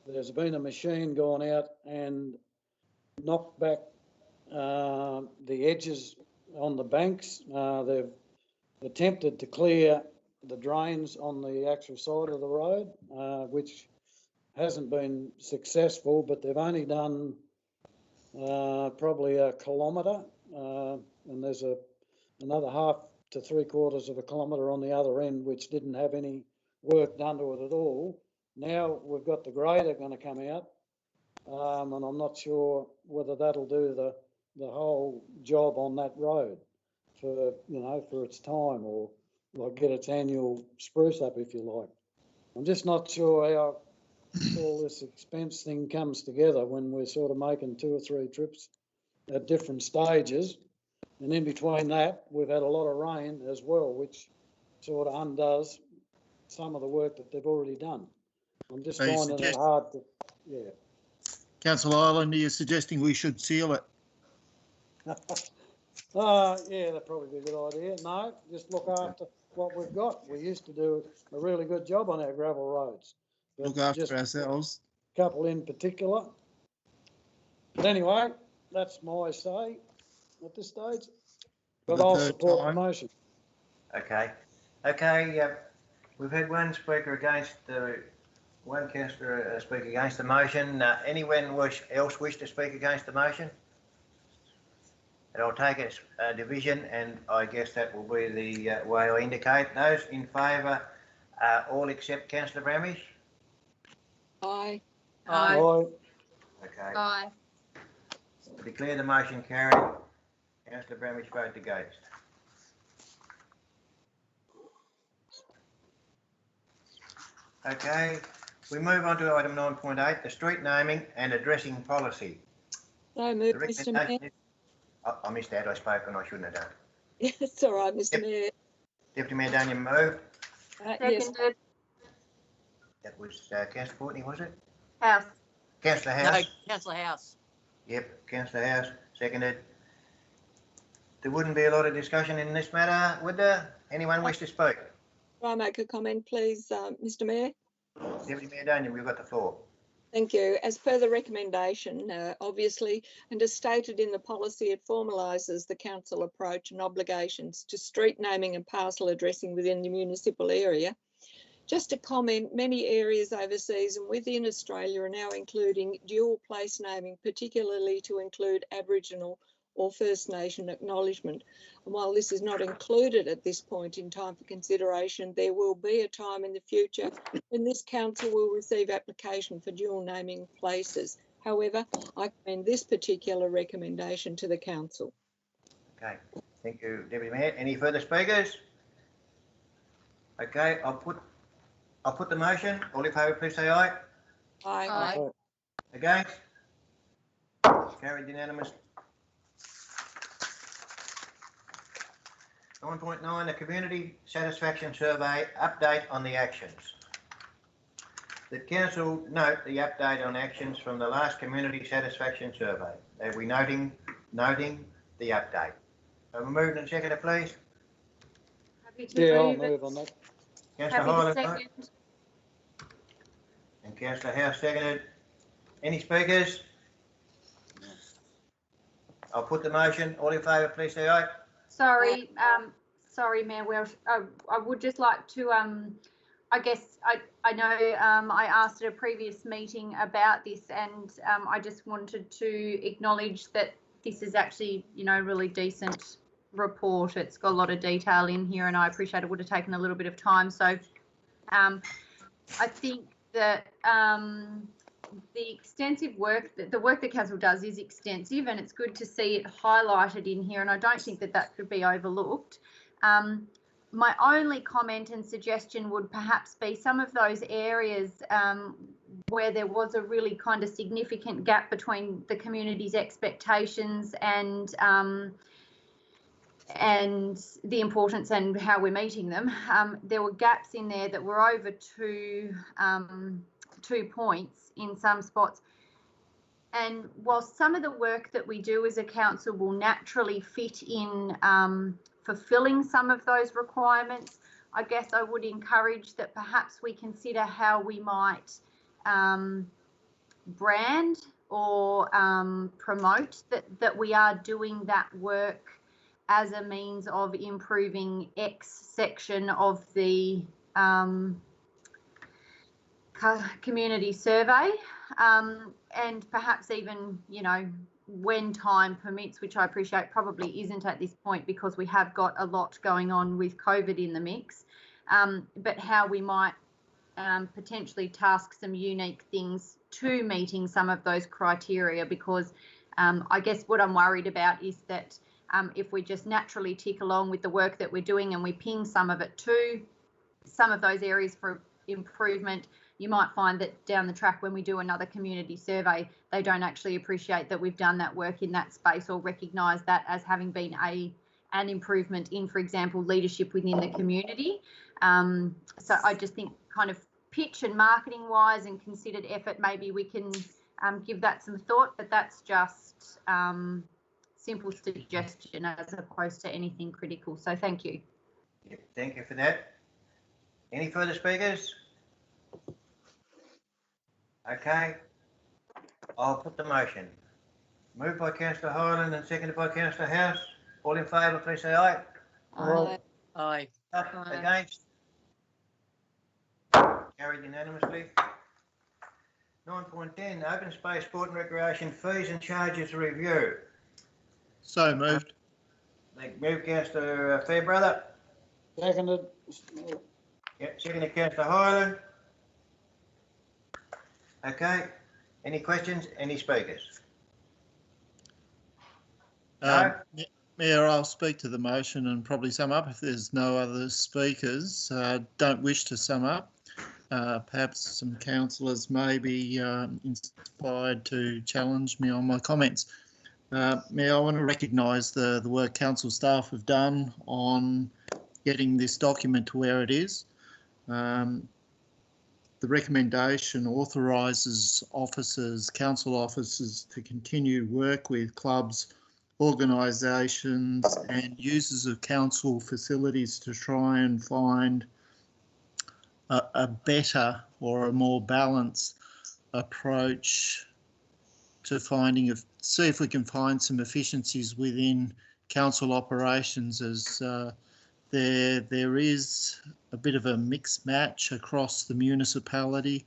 There's been a machine gone out and knocked back the edges on the banks. They've attempted to clear the drains on the actual side of the road, which hasn't been successful, but they've only done probably a kilometre, and there's another half to 3/4 of a kilometre on the other end which didn't have any work done to it at all. Now we've got the grader going to come out, and I'm not sure whether that'll do the whole job on that road for its time, or like get its annual spruce up, if you like. I'm just not sure how all this expense thing comes together when we're sort of making 2 or 3 trips at different stages. And in between that, we've had a lot of rain as well, which sort of undoes some of the work that they've already done. I'm just finding it hard to, yeah. Councillor Ireland, are you suggesting we should seal it? Yeah, that'd probably be a good idea. No, just look after what we've got. We used to do a really good job on our gravel roads. Look after ourselves. A couple in particular. But anyway, that's my say at this stage. But I'll support the motion. Okay. We've had one speaker against one councillor speak against the motion. Anyone else wish to speak against the motion? And I'll take it as division, and I guess that will be the way I indicate. Those in favour, all except Councillor Bramish? Aye. Aye. Okay. Aye. Declare the motion carried. Councillor Bramish voted against. Okay, we move on to item 9.8, the street naming and addressing policy. So moved, Mr Mayor. I missed that, I spoke and I shouldn't have done. It's all right, Mr Mayor. Deputy Mayor Daniel moved. Yes. Seconded. That was Councillor Courtney, was it? House. Councillor House? No, Councillor House. Yep, Councillor House, seconded. There wouldn't be a lot of discussion in this matter, would there? Anyone wish to speak? Can I make a comment, please, Mr Mayor? Deputy Mayor Daniel, you've got the floor. Thank you. As per the recommendation, obviously, and as stated in the policy, it formalises the council approach and obligations to street naming and parcel addressing within the municipal area. Just to comment, many areas overseas and within Australia are now including dual place naming, particularly to include Aboriginal or First Nation acknowledgement. And while this is not included at this point in time for consideration, there will be a time in the future when this council will receive application for dual naming places. However, I commend this particular recommendation to the council. Okay, thank you, Deputy Mayor. Any further speakers? Okay, I'll put the motion. All in favour, please say aye. Aye. Aye. Against? Carried unanimous. 9.9, the Community Satisfaction Survey update on the actions. The council note the update on actions from the last Community Satisfaction Survey. They'll be noting the update. So moved and seconded, please. Happy to Yeah, I'll move it. move on that. Councillor Happy to Hyland second. and Councillor House seconded. Any speakers? I'll put the motion. All in favour, please say aye. Sorry, Mayor Welsh. I would just like to, I guess I know I asked at a previous meeting about this, and I just wanted to acknowledge that this is actually, you know, a really decent report. It's got a lot of detail in here, and I appreciate it would have taken a little bit of time. So I think that the extensive work, the work that council does is extensive, and it's good to see it highlighted in here, and I don't think that should be overlooked. My only comment and suggestion would perhaps be some of those areas where there was a really kind of significant gap between the community's expectations and the importance and how we're meeting them. There were gaps in there that were over 2 points in some spots. And while some of the work that we do as a council will naturally fit in fulfilling some of those requirements, I guess I would encourage that perhaps we consider how we might brand or promote that we are doing that work as a means of improving X section of the community survey, and perhaps even, you know, when time permits, which I appreciate probably isn't at this point because we have got a lot going on with COVID in the mix, but how we might potentially task some unique things to meeting some of those criteria, because I guess what I'm worried about is that if we just naturally tick along with the work that we're doing and we ping some of it to some of those areas for improvement, you might find that down the track when we do another community survey, they don't actually appreciate that we've done that work in that space or recognise that as having been an improvement in, for example, leadership within the community. So I just think kind of pitch and marketing wise and considered effort, maybe we can give that some thought, but that's just simple suggestion as opposed to anything critical. So thank you. Yep, thank you for that. Any further speakers? Okay, I'll put the motion. Moved by Councillor Hyland and seconded by Councillor House. All in favour, please say aye. Aye. Aye. Aye. Against? Carried unanimously. 9.10, open space, sport and recreation fees and charges review. So moved. Move Councillor Fairbrother. Seconded. Yep, seconded Councillor Hyland. Okay, any questions, any speakers? No? Mayor, I'll speak to the motion and probably sum up if there's no other speakers. Don't wish to sum up. Perhaps some councillors may be inspired to challenge me on my comments. Mayor, I want to recognise the work council staff have done on getting this document to where it is. The recommendation authorises officers, council officers, to continue work with clubs, organisations and users of council facilities to try and find a better or a more balanced approach to see if we can find some efficiencies within council operations, as there is a bit of a mixed match across the municipality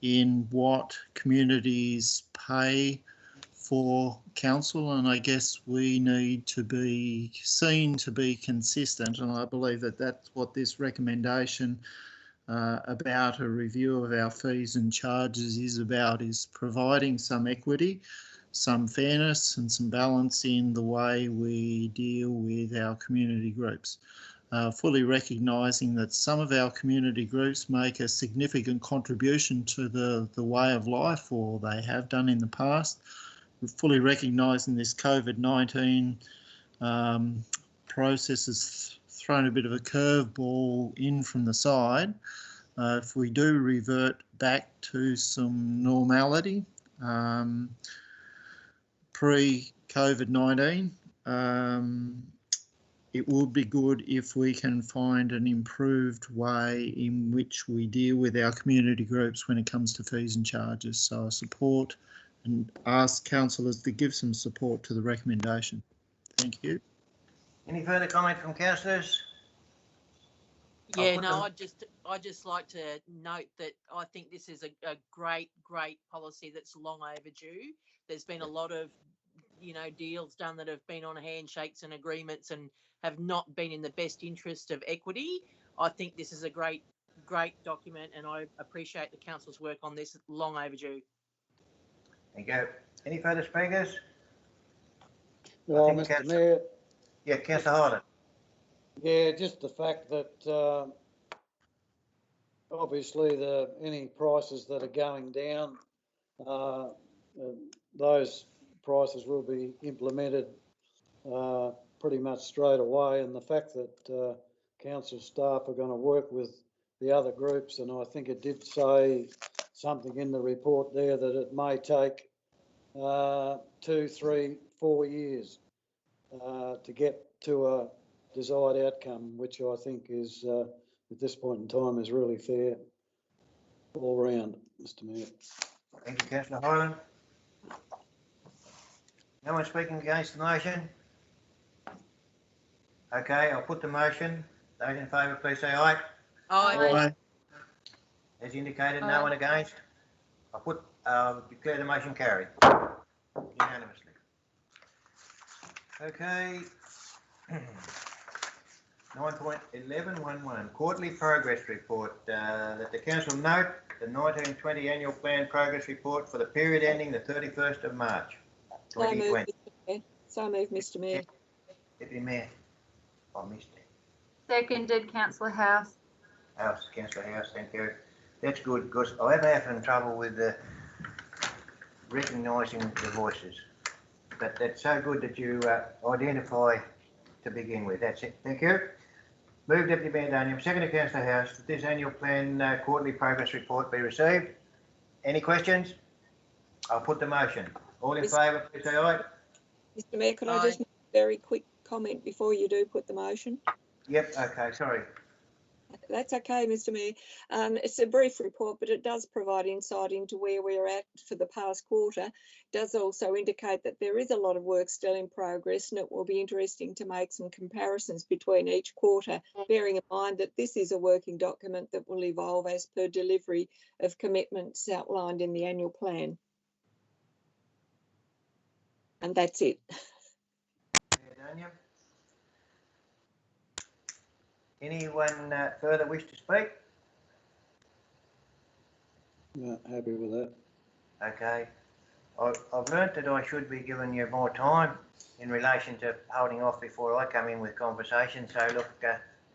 in what communities pay for council, and I guess we need to be seen to be consistent, and I believe that that's what this recommendation about a review of our fees and charges is about, is providing some equity, some fairness and some balance in the way we deal with our community groups. Fully recognising that some of our community groups make a significant contribution to the way of life, or they have done in the past. Fully recognising this COVID-19 process has thrown a bit of a curveball in from the side. If we do revert back to some normality pre-COVID-19, it would be good if we can find an improved way in which we deal with our community groups when it comes to fees and charges. So I support and ask councillors to give some support to the recommendation. Thank you. Any further comment from councillors? Yeah, no, I'd just like to note that I think this is a great policy that's long overdue. There's been a lot of, deals done that have been on handshakes and agreements and have not been in the best interest of equity. I think this is a great document, and I appreciate the council's work on this. Long overdue. Thank you. Any further speakers? Well, Mr. Mayor. Yeah, Councillor Hyland. Yeah, just the fact that obviously any prices that are going down, those prices will be implemented pretty much straight away, and the fact that council staff are going to work with the other groups, and I think it did say something in the report there that it may take 2, 3, 4 years to get to a desired outcome, which I think is at this point in time is really fair all round, Mr. Mayor. Thank you, Councillor Hyland. No one speaking against the motion? Okay, I'll put the motion. Those in favour, please say aye. Aye. As indicated, no one against. I'll declare the motion carried unanimously. Okay. 9.1111 Quarterly Progress Report. That the Council note the 1920 Annual Plan Progress Report for the period ending the 31st of March 2020. So moved, Mr. Mayor. Deputy Mayor. I missed it. Seconded, Councillor House. House, Councillor House, thank you. That's good because I have having trouble with recognising the voices. But that's so good that you identify to begin with. That's it. Thank you. Move Deputy Mayor Daniam. Second, Councillor House, that this annual plan quarterly progress report be received. Any questions? I'll put the motion. All in favour, please say aye. Mr Mayor, could I just make a very quick comment before you do put the motion? Yep, okay, sorry. That's okay, Mr Mayor. It's a brief report, but it does provide insight into where we're at for the past quarter. It does also indicate that there is a lot of work still in progress, and it will be interesting to make some comparisons between each quarter, bearing in mind that this is a working document that will evolve as per delivery of commitments outlined in the annual plan. And that's it. Anyone further wish to speak? Yeah, happy with that. Okay. I've learnt that I should be giving you more time in relation to holding off before I come in with conversation. So look,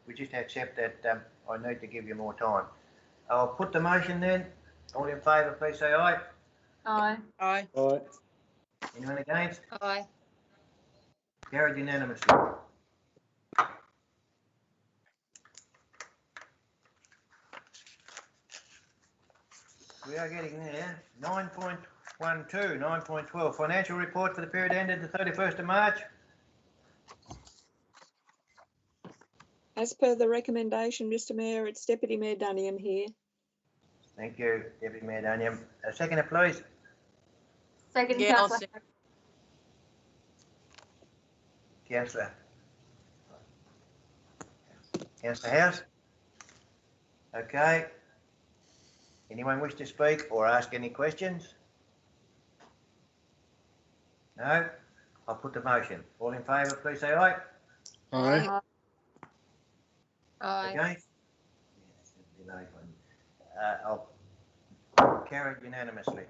we just accept that I need to give you more time. I'll put the motion then. All in favour, please say aye. Aye. Aye. Aye. Anyone against? Aye. Carried unanimously. We are getting there. 9.12, 9.12. Financial report for the period ended the 31st of March. As per the recommendation, Mr Mayor, it's Deputy Mayor Duniam here. Thank you, Deputy Mayor Duniam. A seconder, please. Second, Yeah, I'll Councillor. Councillor. Councillor House. Okay. Anyone wish to speak or ask any questions? No? I'll put the motion. All in favour, please say aye. Aye. Aye. Against? I'll carry it unanimously.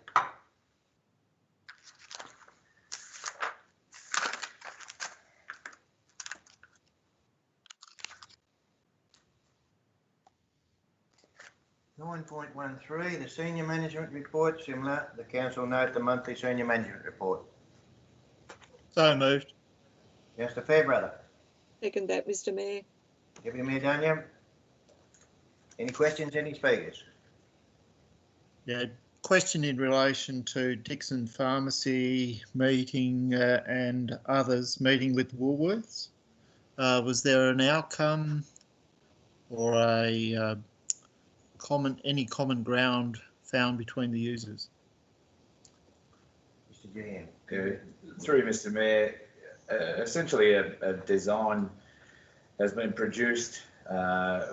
.13, the senior management report, similar. The council note the monthly senior management report. So moved. Councillor Fairbrother. Second that, Mr Mayor. Deputy Mayor Duniam. Any questions, any speakers? Yeah, question in relation to Dixon Pharmacy meeting and others meeting with Woolworths. Was there an outcome or a any common ground found between the users? Mr GM. Through Mr Mayor, essentially a design has been produced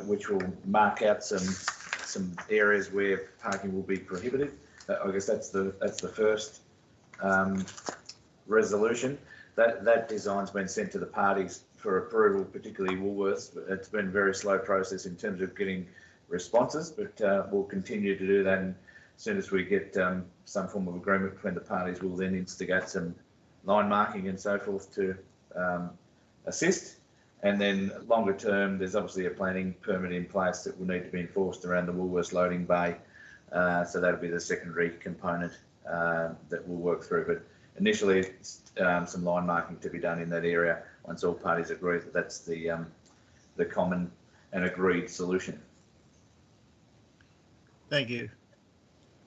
which will mark out some areas where parking will be prohibited. I guess that's the first resolution. That design's been sent to the parties for approval, particularly Woolworths. It's been a very slow process in terms of getting responses, but we'll continue to do that. And as soon as we get some form of agreement between the parties, we'll then instigate some line marking and so forth to assist. And then longer term, there's obviously a planning permit in place that will need to be enforced around the Woolworths loading bay. So that'll be the secondary component that we'll work through. But initially, some line marking to be done in that area once all parties agree that that's the common and agreed solution. Thank you.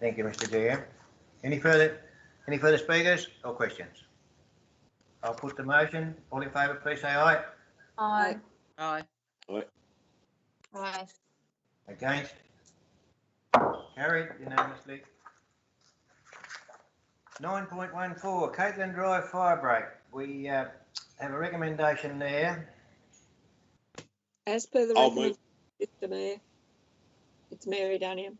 Thank you, Mr GM. Any further speakers or questions? I'll put the motion. All in favour, please say aye. Aye. Aye. Aye. Against? Carried unanimously. 9.14, Caitlin's Drive fire break. We have a recommendation there. As per the I'll recommendation, Mr Mayor, it's Mary Duniam.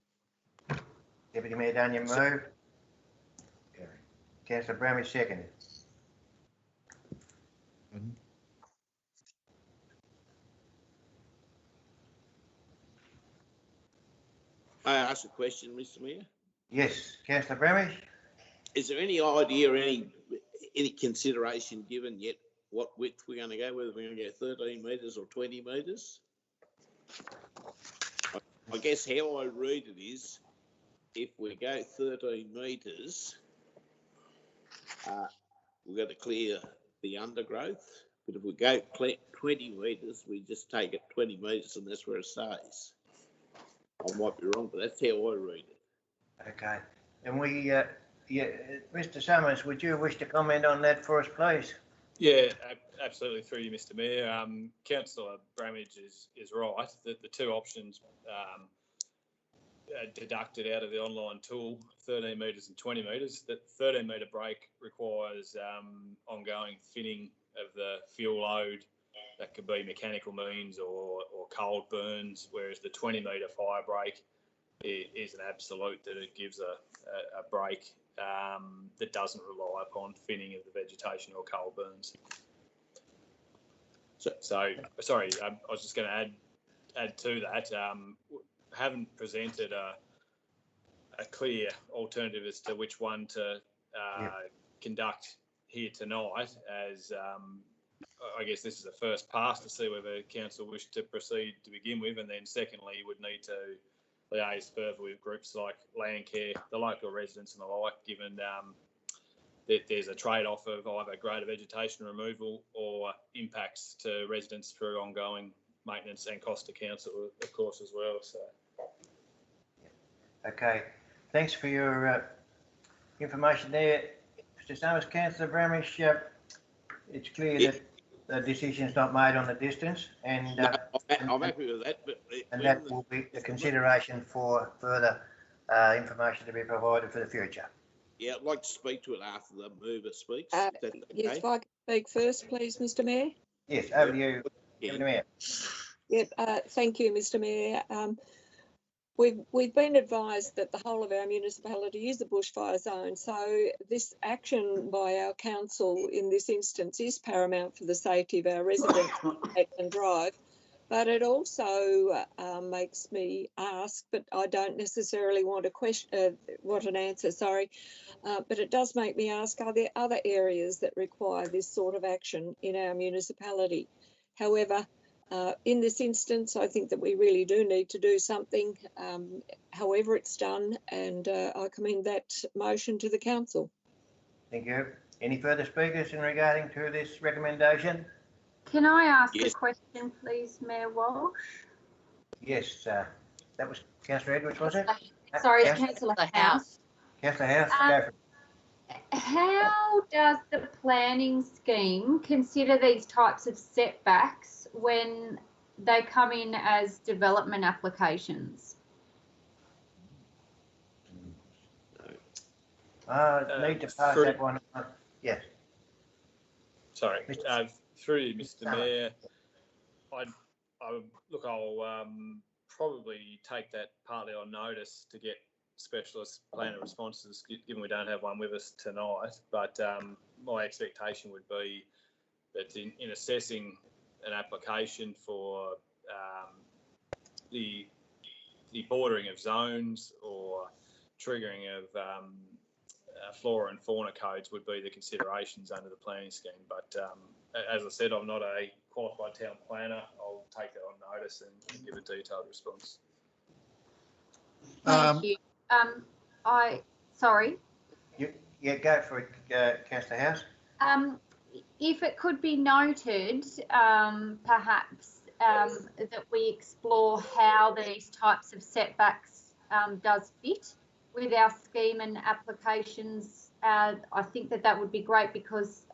Deputy Mayor Duniam moved. Councillor Bramage seconded. I ask a question, Mr Mayor. Yes, Councillor Bramage. Is there any idea or any consideration given yet what width we're going to go, whether we're going to go 13 metres or 20 metres. I guess how I read it is, if we go 13 metres, we've got to clear the undergrowth. But if we go 20 metres, we just take it 20 metres and that's where it stays. I might be wrong, but that's how I read it. Okay. And we, Mr. Summers, would you wish to comment on that for us, please? Yeah, absolutely. Through you, Mr. Mayor. Councillor Bramage is right. The two options deducted out of the online tool, 13 metres and 20 metres. The 13 metre break requires ongoing thinning of the fuel load. That could be mechanical means or cold burns, whereas the 20 metre fire break is an absolute, that it gives a break that doesn't rely upon thinning of the vegetation or cold burns. So sorry, I was just going to add to that. Haven't presented a clear alternative as to which one to conduct here tonight, as I guess this is a first pass to see whether council wish to proceed to begin with, and then secondly would need to liaise further with groups like Landcare, the local residents and the like, given that there's a trade-off of either greater vegetation removal or impacts to residents through ongoing maintenance and cost to council, of course, as well. So. Okay, thanks for your information there, Mr. Summers. Councillor Bramage, it's clear that the decision's not made on the distance, and I'm happy with that. But and that will be the consideration for further information to be provided for the future. Yeah, I'd like to speak to it after the mover speaks. Yes, if I can speak first, please, Mr. Mayor. Yes, over to you, Deputy Mayor. Yep, thank you, Mr. Mayor. We've been advised that the whole of our municipality is a bushfire zone, so this action by our council in this instance is paramount for the safety of our residents and drive. But it also makes me ask, but I don't necessarily want an answer, sorry. But it does make me ask, are there other areas that require this sort of action in our municipality? However, in this instance, I think that we really do need to do something, however it's done, and I commend that motion to the council. Thank you. Any further speakers in regarding to this recommendation? Can I ask a question, please, Mayor Walsh? Yes, that was Councillor Edwards, was it? Sorry, Councillor House. Councillor House, go for it. How does the planning scheme consider these types of setbacks when they come in as development applications? Need to pass that one on. Yes. Sorry. Through you, Mr. Mayor, I'll probably take that partly on notice to get specialist planner responses, given we don't have one with us tonight. But my expectation would be that in assessing an application for the bordering of zones or triggering of flora and fauna codes would be the considerations under the planning scheme. But as I said, I'm not a qualified town planner. I'll take that on notice and give a detailed response. Thank you. Sorry. Yeah, go for it, Councillor House. If it could be noted, perhaps that we explore how these types of setbacks does fit with our scheme and applications. I think that would be great, because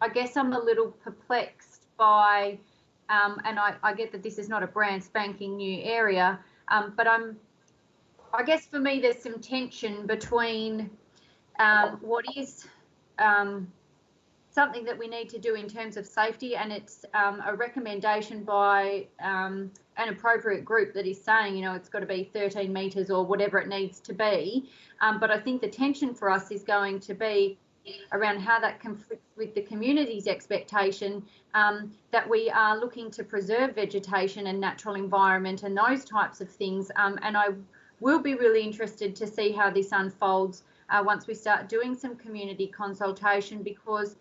I guess I'm a little perplexed by, and I get that this is not a brand spanking new area, but I guess for me there's some tension between what is something that we need to do in terms of safety, and it's a recommendation by an appropriate group that is saying, it's got to be 13 metres or whatever it needs to be. But I think the tension for us is going to be around how that conflicts with the community's expectation that we are looking to preserve vegetation and natural environment and those types of things. And I will be really interested to see how this unfolds once we start doing some community consultation, because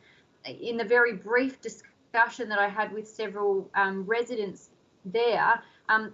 in the very brief discussion that I had with several residents there,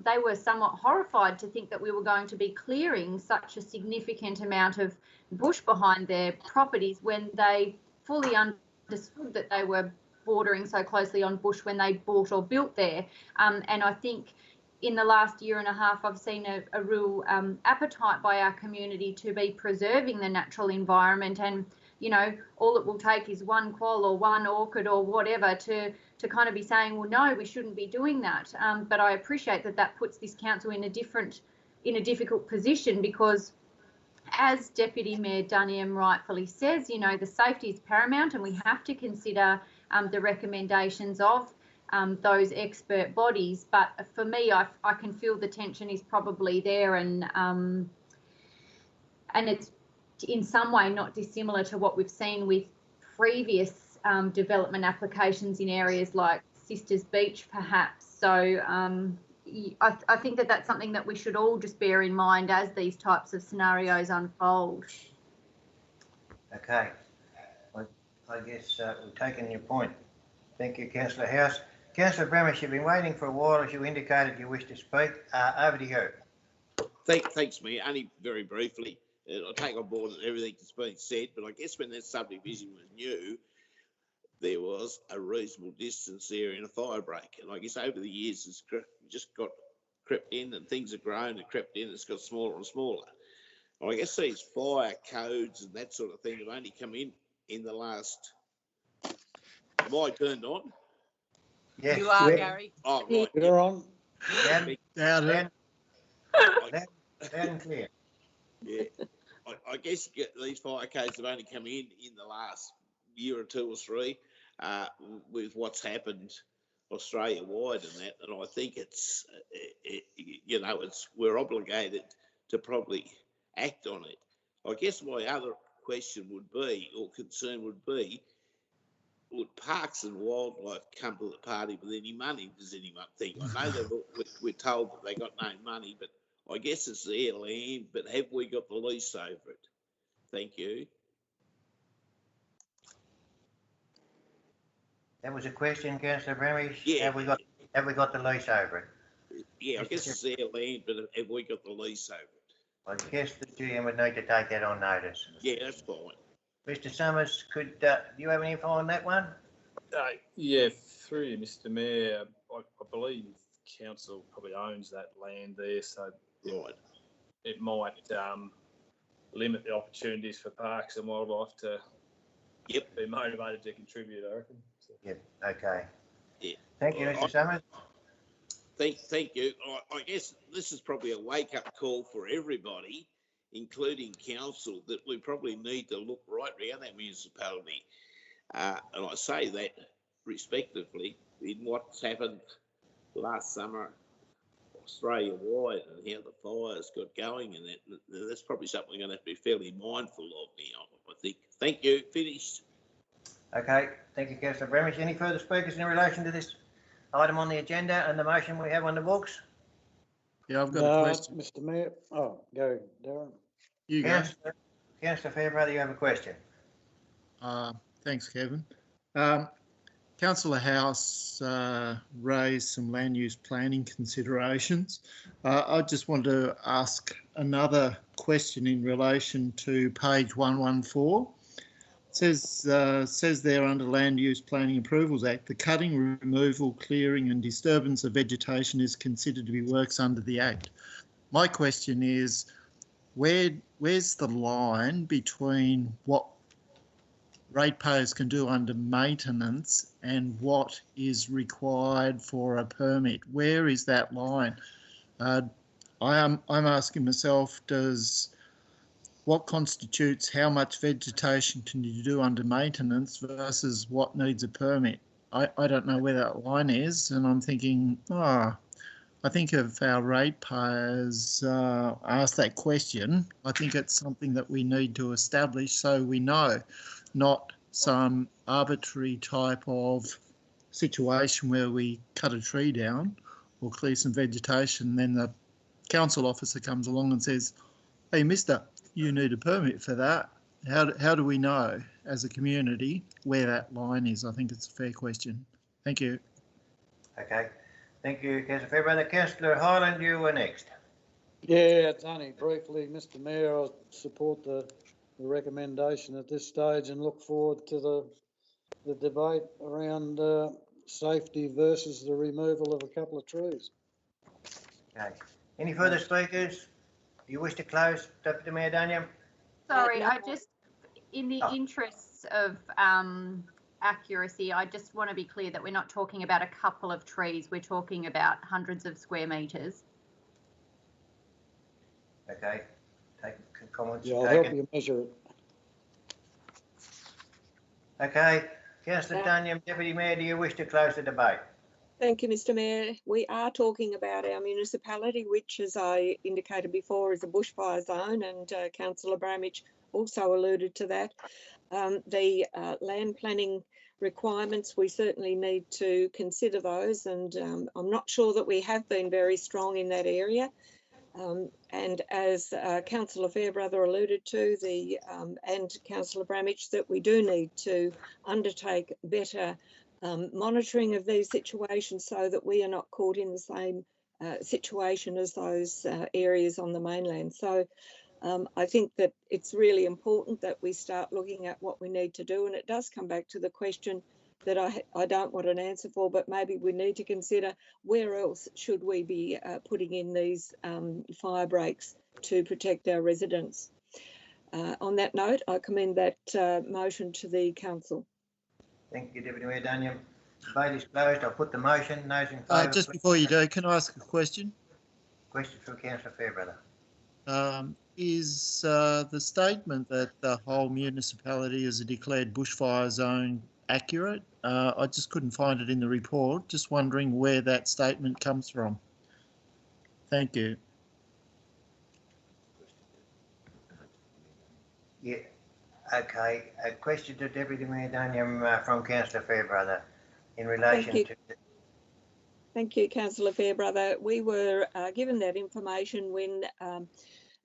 they were somewhat horrified to think that we were going to be clearing such a significant amount of bush behind their properties when they fully understood that they were bordering so closely on bush when they bought or built there. And I think in the last year and a half, I've seen a real appetite by our community to be preserving the natural environment. And, you know, all it will take is one quoll or one orchid or whatever to kind of be saying, well, no, we shouldn't be doing that. But I appreciate that that puts this council in a difficult position, because as Deputy Mayor Dunham rightfully says, you know, the safety is paramount, and we have to consider the recommendations of those expert bodies. But for me, I can feel the tension is probably there, and it's in some way not dissimilar to what we've seen with previous development applications in areas like Sisters Beach, perhaps. So I think that that's something that we should all just bear in mind as these types of scenarios unfold. Okay. I guess we've taken your point. Thank you, Councillor House. Councillor Bremish, you've been waiting for a while, as you indicated you wish to speak. Over to you. Thanks, Mayor. Only very briefly. I take on board everything that's been said, but I guess when that subdivision was new, there was a reasonable distance there in a fire break. And I guess over the years, it's just got crept in, and things have grown and crept in, and it's got smaller and smaller. And I guess these fire codes and that sort of thing have only come in the last... Am I turned on? Yes. You are, Gary. Oh, right. You're on. Loud and clear. Yeah. I guess these fire codes have only come in the last year or two or three with what's happened Australia-wide and that. And I think it's, you know, we're obligated to probably act on it. I guess my other question would be, or concern would be, would Parks and Wildlife come to the party with any money? Does anyone think? I know that we're told that they got no money, but I guess it's their land, but have we got the lease over it? Thank you. That was a question, Councillor Bremish. Yeah. Have we got the lease over it? Yeah, I guess it's their land, but have we got the lease over it? I guess the GM would need to take that on notice. Yeah, that's fine. Mr. Summers, do you have any info on that one? Yeah, through you, Mr. Mayor, I believe council probably owns that land there, so right, it might limit the opportunities for Parks and Wildlife to be motivated to contribute, I reckon. So. Yep. Okay. Yeah. Thank you, Mr. Summers. Thank you. I guess this is probably a wake-up call for everybody, including council, that we probably need to look right around our municipality. And I say that respectively in what's happened last summer Australia-wide and how the fires got going, and that's probably something we're going to have to be fairly mindful of now, I think. Thank you. Finished. Okay. Thank you, Councillor Bremish. Any further speakers in relation to this item on the agenda and the motion we have on the books? Yeah, I've got a question. Mr. Mayor. Oh, go, Darren. You go. Councillor Fairbrother, you have a question. Thanks, Kevin. Councillor House raised some land use planning considerations. I just want to ask another question in relation to page 114. It says there under Land Use Planning Approvals Act, the cutting, removal, clearing and disturbance of vegetation is considered to be works under the Act. My question is, where's the line between what ratepayers can do under maintenance and what is required for a permit? Where is that line? I'm asking myself, what constitutes how much vegetation can you do under maintenance versus what needs a permit? I don't know where that line is, and I'm thinking, I think if our ratepayers ask that question, I think it's something that we need to establish so we know, not some arbitrary type of situation where we cut a tree down or clear some vegetation, then the council officer comes along and says, hey, mister, you need a permit for that. How do we know as a community where that line is? I think it's a fair question. Thank you. Okay. Thank you, Councillor Fairbrother. Councillor Highland, you were next. Yeah, it's only briefly, Mr Mayor, I support the recommendation at this stage and look forward to the debate around safety versus the removal of a couple of trees. Okay. Any further speakers? Do you wish to close, Deputy Mayor Daniel? Sorry, no. I just, in the interests of accuracy, I just want to be clear that we're not talking about a couple of trees. We're talking about hundreds of square metres. Okay. Take comments. Yeah, I'll help you measure it. Okay. Councillor Daniel, Deputy Mayor, do you wish to close the debate? Thank you, Mr Mayor. We are talking about our municipality, which, as I indicated before, is a bushfire zone, and Councillor Bramich also alluded to that. The land planning requirements, we certainly need to consider those, and I'm not sure that we have been very strong in that area. And as Councillor Fairbrother alluded to, and Councillor Bramich, that we do need to undertake better monitoring of these situations so that we are not caught in the same situation as those areas on the mainland. So I think that it's really important that we start looking at what we need to do, and it does come back to the question that I don't want an answer for, but maybe we need to consider where else should we be putting in these fire breaks to protect our residents. On that note, I commend that motion to the council. Thank you, Deputy Mayor Daniel. Debate is closed. I'll put the motion. Those in favour. Just before you do, can I ask a question? Question from Councillor Fairbrother. Is the statement that the whole municipality is a declared bushfire zone accurate? I just couldn't find it in the report. Just wondering where that statement comes from. Thank you. Yeah. Okay. A question to Deputy Mayor Daniel from Councillor Fairbrother in relation to. Thank you, Councillor Fairbrother. We were given that information when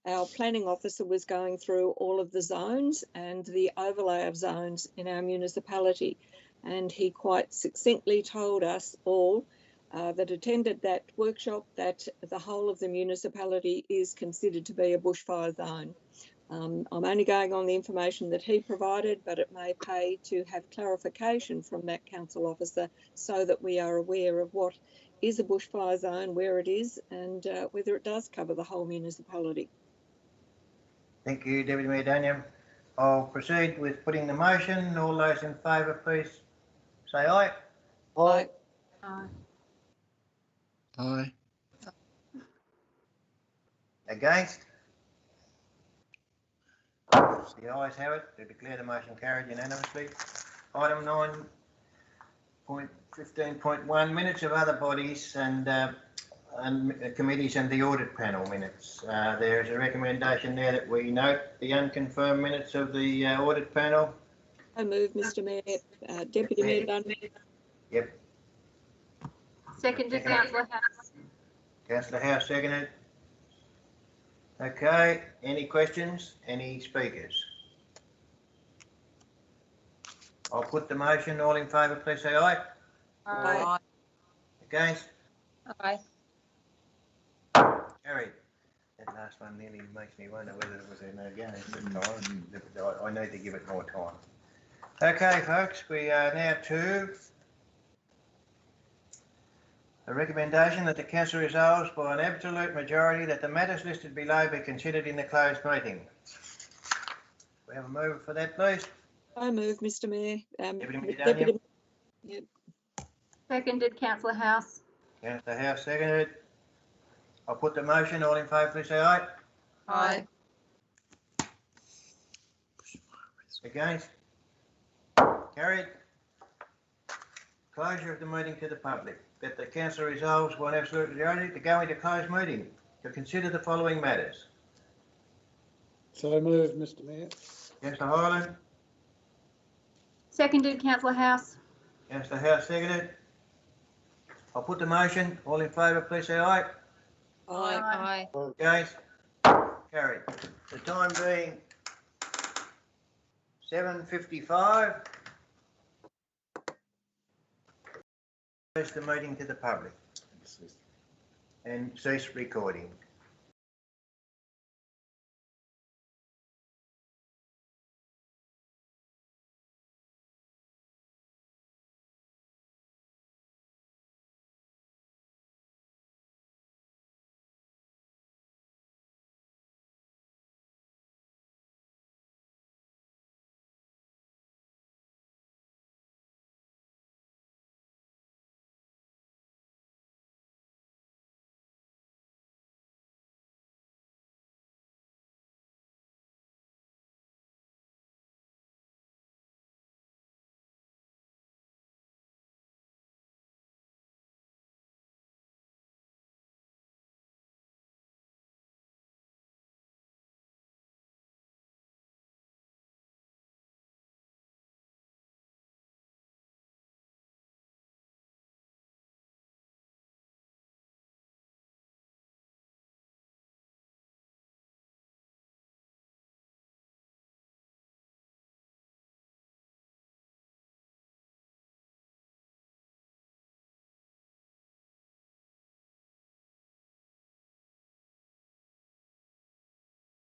our planning officer was going through all of the zones and the overlay of zones in our municipality. And he quite succinctly told us all that attended that workshop that the whole of the municipality is considered to be a bushfire zone. I'm only going on the information that he provided, but it may pay to have clarification from that council officer so that we are aware of what is a bushfire zone, where it is, and whether it does cover the whole municipality. Thank you, Deputy Mayor Daniel. I'll proceed with putting the motion. All those in favour, please say aye. Aye. Aye. Aye. Against? The ayes have it. To declare the motion carried unanimously. Item 9.15.1, minutes of other bodies and committees and the audit panel minutes. There is a recommendation there that we note the unconfirmed minutes of the audit panel. I move, Mr Mayor. Deputy Mayor Dunn. Yep. Seconded, Councillor House. Councillor House seconded. Okay, any questions? Any speakers? I'll put the motion. All in favour, please say aye. Aye. Against? Aye. Carried. That last one nearly makes me wonder whether it was a no against at times. I need to give it more time. Okay, folks, we are now to a recommendation that the council resolves by an absolute majority that the matters listed below be considered in the closed meeting. We have a mover for that, please. I move, Mr Mayor. Deputy Yep. Seconded, Councillor House. Councillor House seconded. I'll put the motion. All in favour, please say aye. Aye. Against? Carried. Closure of the meeting to the public. That the council resolves by an absolute majority to go into closed meeting to consider the following matters. So moved, Mr Mayor. Councillor Hyland. Seconded, Councillor House. Councillor House seconded. I'll put the motion. All in favour, please say aye. Aye. Aye. Against? Carried. The time being 7:55. Close the meeting to the public and cease recording.